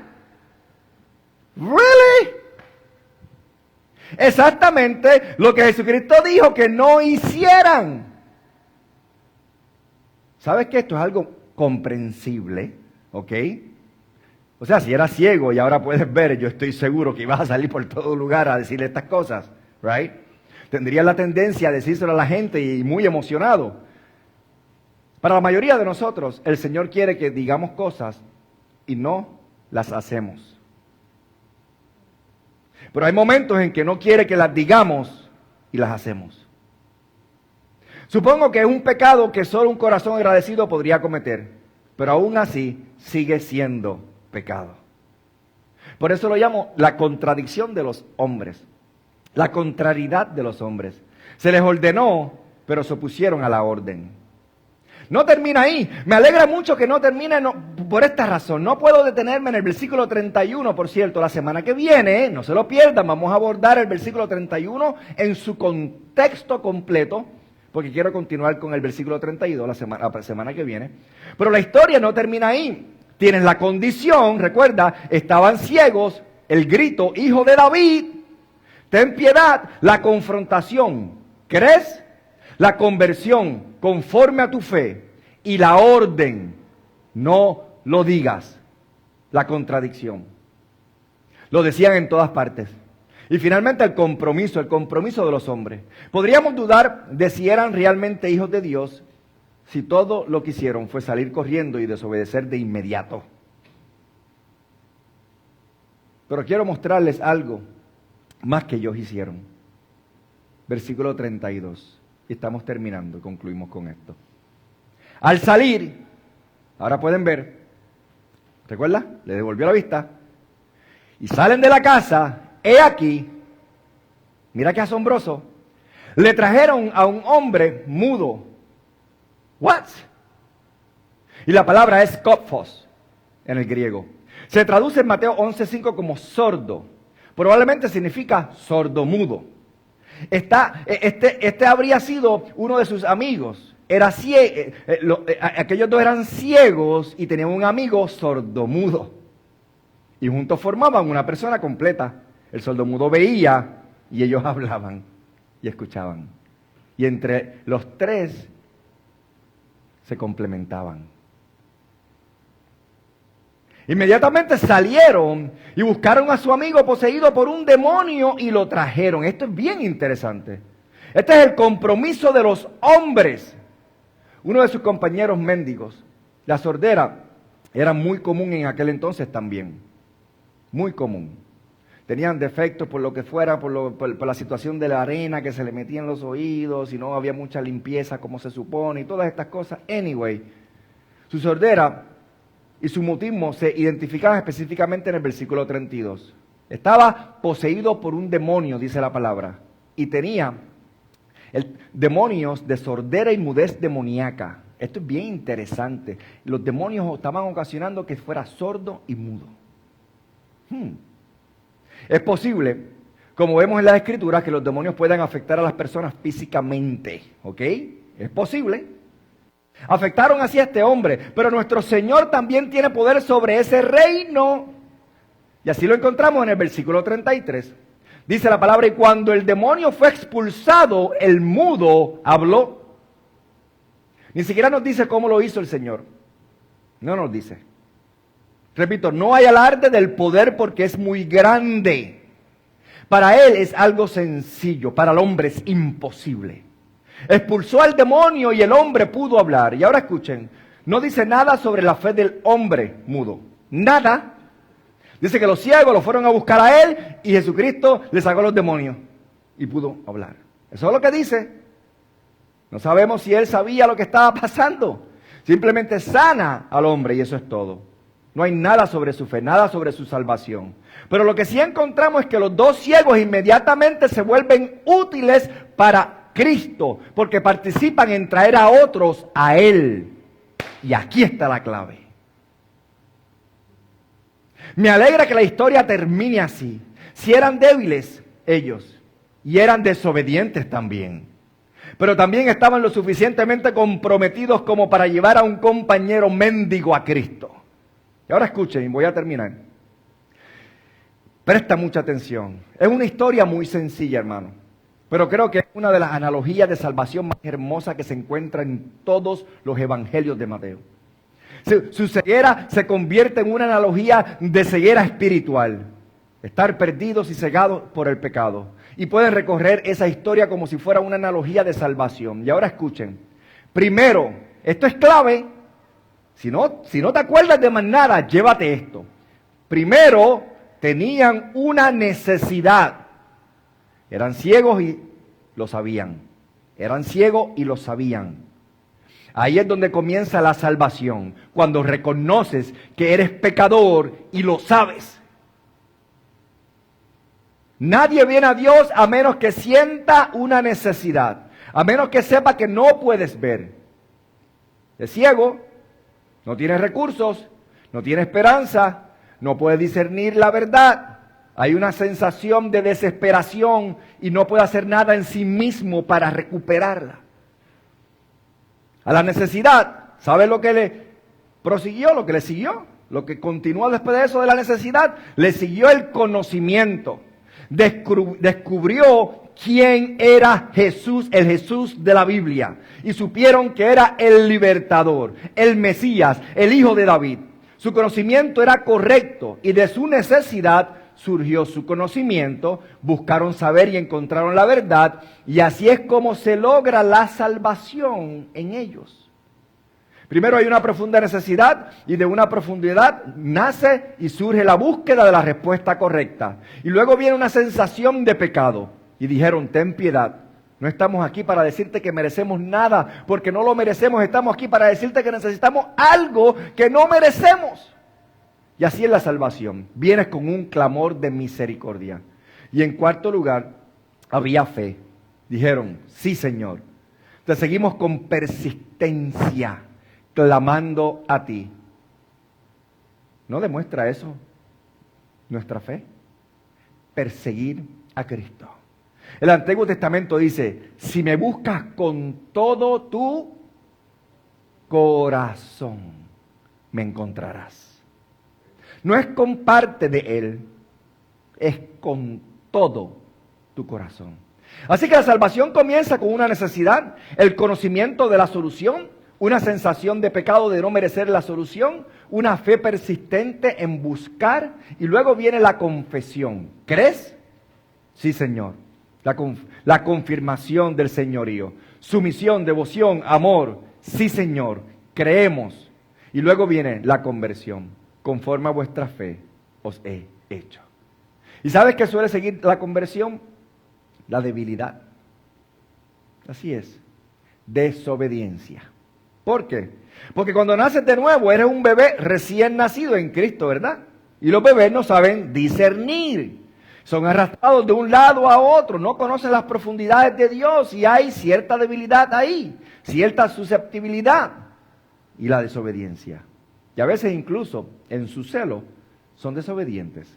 ¿Really? Exactamente lo que Jesucristo dijo que no hicieran. ¿Sabes que esto es algo comprensible? ¿Ok? O sea, si eras ciego y ahora puedes ver, yo estoy seguro que ibas a salir por todo lugar a decirle estas cosas, ¿right? Tendrías la tendencia a decírselo a la gente y muy emocionado. Para la mayoría de nosotros, el Señor quiere que digamos cosas y no las hacemos. Pero hay momentos en que no quiere que las digamos y las hacemos. Supongo que es un pecado que solo un corazón agradecido podría cometer, pero aún así sigue siendo pecado. Por eso lo llamo la contradicción de los hombres, la contrariedad de los hombres. Se les ordenó, pero se opusieron a la orden. No termina ahí. Me alegra mucho que no termine por esta razón. No puedo detenerme en el versículo 31, por cierto. La semana que viene, no se lo pierdan, vamos a abordar el versículo 31 en su contexto completo, porque quiero continuar con el versículo 32 la semana que viene. Pero la historia no termina ahí. Tienes la condición, recuerda, estaban ciegos, el grito, hijo de David, ten piedad, la confrontación, ¿crees? La conversión conforme a tu fe y la orden, no lo digas, la contradicción. Lo decían en todas partes. Y finalmente el compromiso de los hombres. Podríamos dudar de si eran realmente hijos de Dios si todo lo que hicieron fue salir corriendo y desobedecer de inmediato. Pero quiero mostrarles algo más que ellos hicieron. Versículo 32. Y estamos terminando, concluimos con esto. Al salir, ahora pueden ver, ¿recuerda? Le devolvió la vista. Y salen de la casa, he aquí, mira qué asombroso, le trajeron a un hombre mudo. ¿What? Y la palabra es kopfos en el griego. Se traduce en Mateo 11:5 como sordo. Probablemente significa sordomudo. Este habría sido uno de sus amigos. Era ciego, aquellos dos eran ciegos y tenían un amigo sordomudo. Y juntos formaban una persona completa. El sordomudo veía y ellos hablaban y escuchaban. Y entre los tres se complementaban. Inmediatamente salieron y buscaron a su amigo poseído por un demonio y lo trajeron. Esto es bien interesante. Este es el compromiso de los hombres. Uno de sus compañeros mendigos, la sordera, era muy común en aquel entonces también. Muy común. Tenían defectos por lo que fuera, por la situación de la arena que se le metía en los oídos, y no había mucha limpieza como se supone, y todas estas cosas. Anyway, su sordera y su mutismo se identificaban específicamente en el versículo 32. Estaba poseído por un demonio, dice la palabra, y tenía demonios de sordera y mudez demoníaca. Esto es bien interesante. Los demonios estaban ocasionando que fuera sordo y mudo. Es posible, como vemos en las Escrituras, que los demonios puedan afectar a las personas físicamente, ¿ok? Es posible. Afectaron así a este hombre, pero nuestro Señor también tiene poder sobre ese reino. Y así lo encontramos en el versículo 33. Dice la palabra, y cuando el demonio fue expulsado, el mudo habló. Ni siquiera nos dice cómo lo hizo el Señor. No nos dice. Repito, no hay alarde del poder porque es muy grande. Para él es algo sencillo, para el hombre es imposible. Expulsó al demonio y el hombre pudo hablar. Y ahora escuchen, no dice nada sobre la fe del hombre mudo. Nada. Dice que los ciegos lo fueron a buscar a él y Jesucristo le sacó a los demonios y pudo hablar. Eso es lo que dice. No sabemos si él sabía lo que estaba pasando. Simplemente sana al hombre y eso es todo. No hay nada sobre su fe, nada sobre su salvación. Pero lo que sí encontramos es que los dos ciegos inmediatamente se vuelven útiles para Cristo, porque participan en traer a otros a Él. Y aquí está la clave. Me alegra que la historia termine así. Si eran débiles ellos, y eran desobedientes también, pero también estaban lo suficientemente comprometidos como para llevar a un compañero mendigo a Cristo. Y ahora escuchen, voy a terminar. Presta mucha atención. Es una historia muy sencilla, hermano. Pero creo que es una de las analogías de salvación más hermosas que se encuentra en todos los evangelios de Mateo. Su ceguera se convierte en una analogía de ceguera espiritual. Estar perdidos y cegados por el pecado. Y pueden recorrer esa historia como si fuera una analogía de salvación. Y ahora escuchen. Primero, esto es clave. Si no te acuerdas de más nada, llévate esto. Primero, tenían una necesidad. Eran ciegos y lo sabían. Eran ciegos y lo sabían. Ahí es donde comienza la salvación. Cuando reconoces que eres pecador y lo sabes. Nadie viene a Dios a menos que sienta una necesidad. A menos que sepa que no puedes ver. Es ciego. No tiene recursos, no tiene esperanza, no puede discernir la verdad. Hay una sensación de desesperación y no puede hacer nada en sí mismo para recuperarla. A la necesidad, ¿sabe lo que le prosiguió, lo que le siguió? Lo que continuó después de eso de la necesidad, le siguió el conocimiento. Descubrió quién era Jesús, el Jesús de la Biblia. Y supieron que era el libertador, el Mesías, el Hijo de David. Su conocimiento era correcto y de su necesidad surgió su conocimiento. Buscaron saber y encontraron la verdad. Y así es como se logra la salvación en ellos. Primero hay una profunda necesidad y de una profundidad nace y surge la búsqueda de la respuesta correcta. Y luego viene una sensación de pecado. Y dijeron, ten piedad. No estamos aquí para decirte que merecemos nada, porque no lo merecemos. Estamos aquí para decirte que necesitamos algo que no merecemos. Y así es la salvación. Vienes con un clamor de misericordia. Y en cuarto lugar, había fe. Dijeron, sí, Señor. Te seguimos con persistencia, clamando a ti. ¿No demuestra eso nuestra fe? Perseguir a Cristo. El Antiguo Testamento dice, si me buscas con todo tu corazón, me encontrarás. No es con parte de Él, es con todo tu corazón. Así que la salvación comienza con una necesidad, el conocimiento de la solución, una sensación de pecado de no merecer la solución, una fe persistente en buscar y luego viene la confesión. ¿Crees? Sí, Señor. La confirmación del señorío. Sumisión, devoción, amor. Sí, Señor. Creemos. Y luego viene la conversión. Conforme a vuestra fe os he hecho. ¿Y sabes qué suele seguir la conversión? La debilidad. Así es. Desobediencia. ¿Por qué? Porque cuando naces de nuevo eres un bebé recién nacido en Cristo, ¿verdad? Y los bebés no saben discernir. Son arrastrados de un lado a otro, no conocen las profundidades de Dios y hay cierta debilidad ahí, cierta susceptibilidad y la desobediencia. Y a veces incluso en su celo son desobedientes.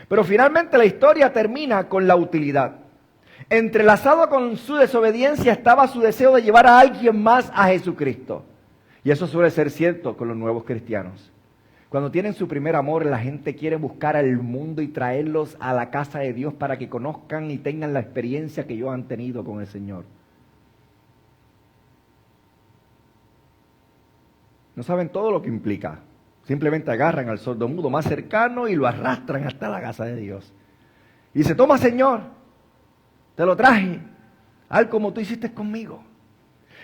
Pero finalmente la historia termina con la utilidad. Entrelazado con su desobediencia estaba su deseo de llevar a alguien más a Jesucristo. Y eso suele ser cierto con los nuevos cristianos. Cuando tienen su primer amor, la gente quiere buscar al mundo y traerlos a la casa de Dios para que conozcan y tengan la experiencia que ellos han tenido con el Señor. No saben todo lo que implica. Simplemente agarran al sordomudo más cercano y lo arrastran hasta la casa de Dios. Y dice, toma Señor, te lo traje, haz como tú hiciste conmigo.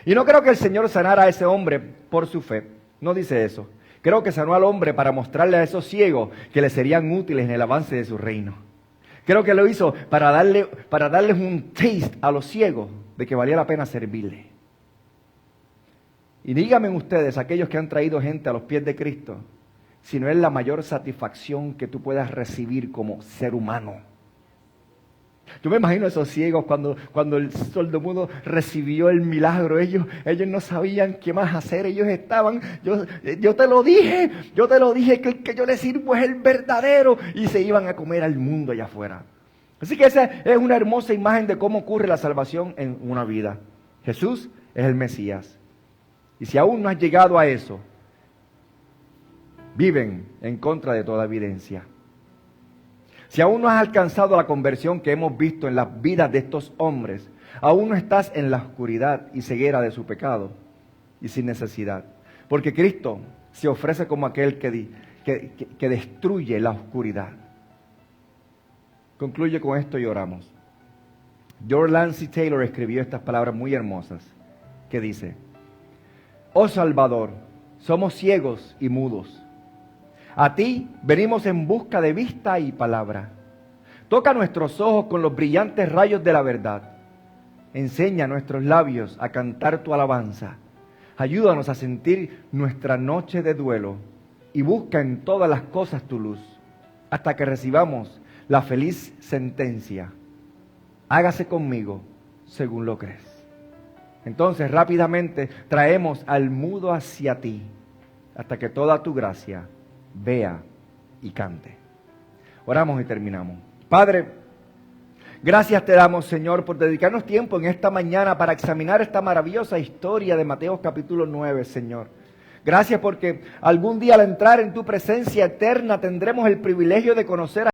Y no creo que el Señor sanara a ese hombre por su fe, no dice eso. Creo que sanó al hombre para mostrarle a esos ciegos que le serían útiles en el avance de su reino. Creo que lo hizo para darles un taste a los ciegos de que valía la pena servirle. Y díganme ustedes, aquellos que han traído gente a los pies de Cristo, si no es la mayor satisfacción que tú puedas recibir como ser humano. Yo me imagino a esos ciegos cuando el sordomudo recibió el milagro. Ellos no sabían qué más hacer. Ellos estaban, yo te lo dije que el que yo le sirvo es el verdadero. Y se iban a comer al mundo allá afuera. Así que esa es una hermosa imagen de cómo ocurre la salvación en una vida. Jesús es el Mesías. Y si aún no has llegado a eso, viven en contra de toda evidencia. Si aún no has alcanzado la conversión que hemos visto en las vidas de estos hombres, aún no estás en la oscuridad y ceguera de su pecado y sin necesidad. Porque Cristo se ofrece como aquel que destruye la oscuridad. Concluye con esto y oramos. George Lancey Taylor escribió estas palabras muy hermosas que dice: oh Salvador, somos ciegos y mudos. A ti venimos en busca de vista y palabra. Toca nuestros ojos con los brillantes rayos de la verdad. Enseña a nuestros labios a cantar tu alabanza. Ayúdanos a sentir nuestra noche de duelo y busca en todas las cosas tu luz, hasta que recibamos la feliz sentencia: hágase conmigo según lo crees. Entonces rápidamente traemos al mudo hacia ti, hasta que toda tu gracia vea y cante. Oramos y terminamos. Padre, gracias te damos, Señor, por dedicarnos tiempo en esta mañana para examinar esta maravillosa historia de Mateo capítulo 9, Señor. Gracias porque algún día al entrar en tu presencia eterna tendremos el privilegio de conocer a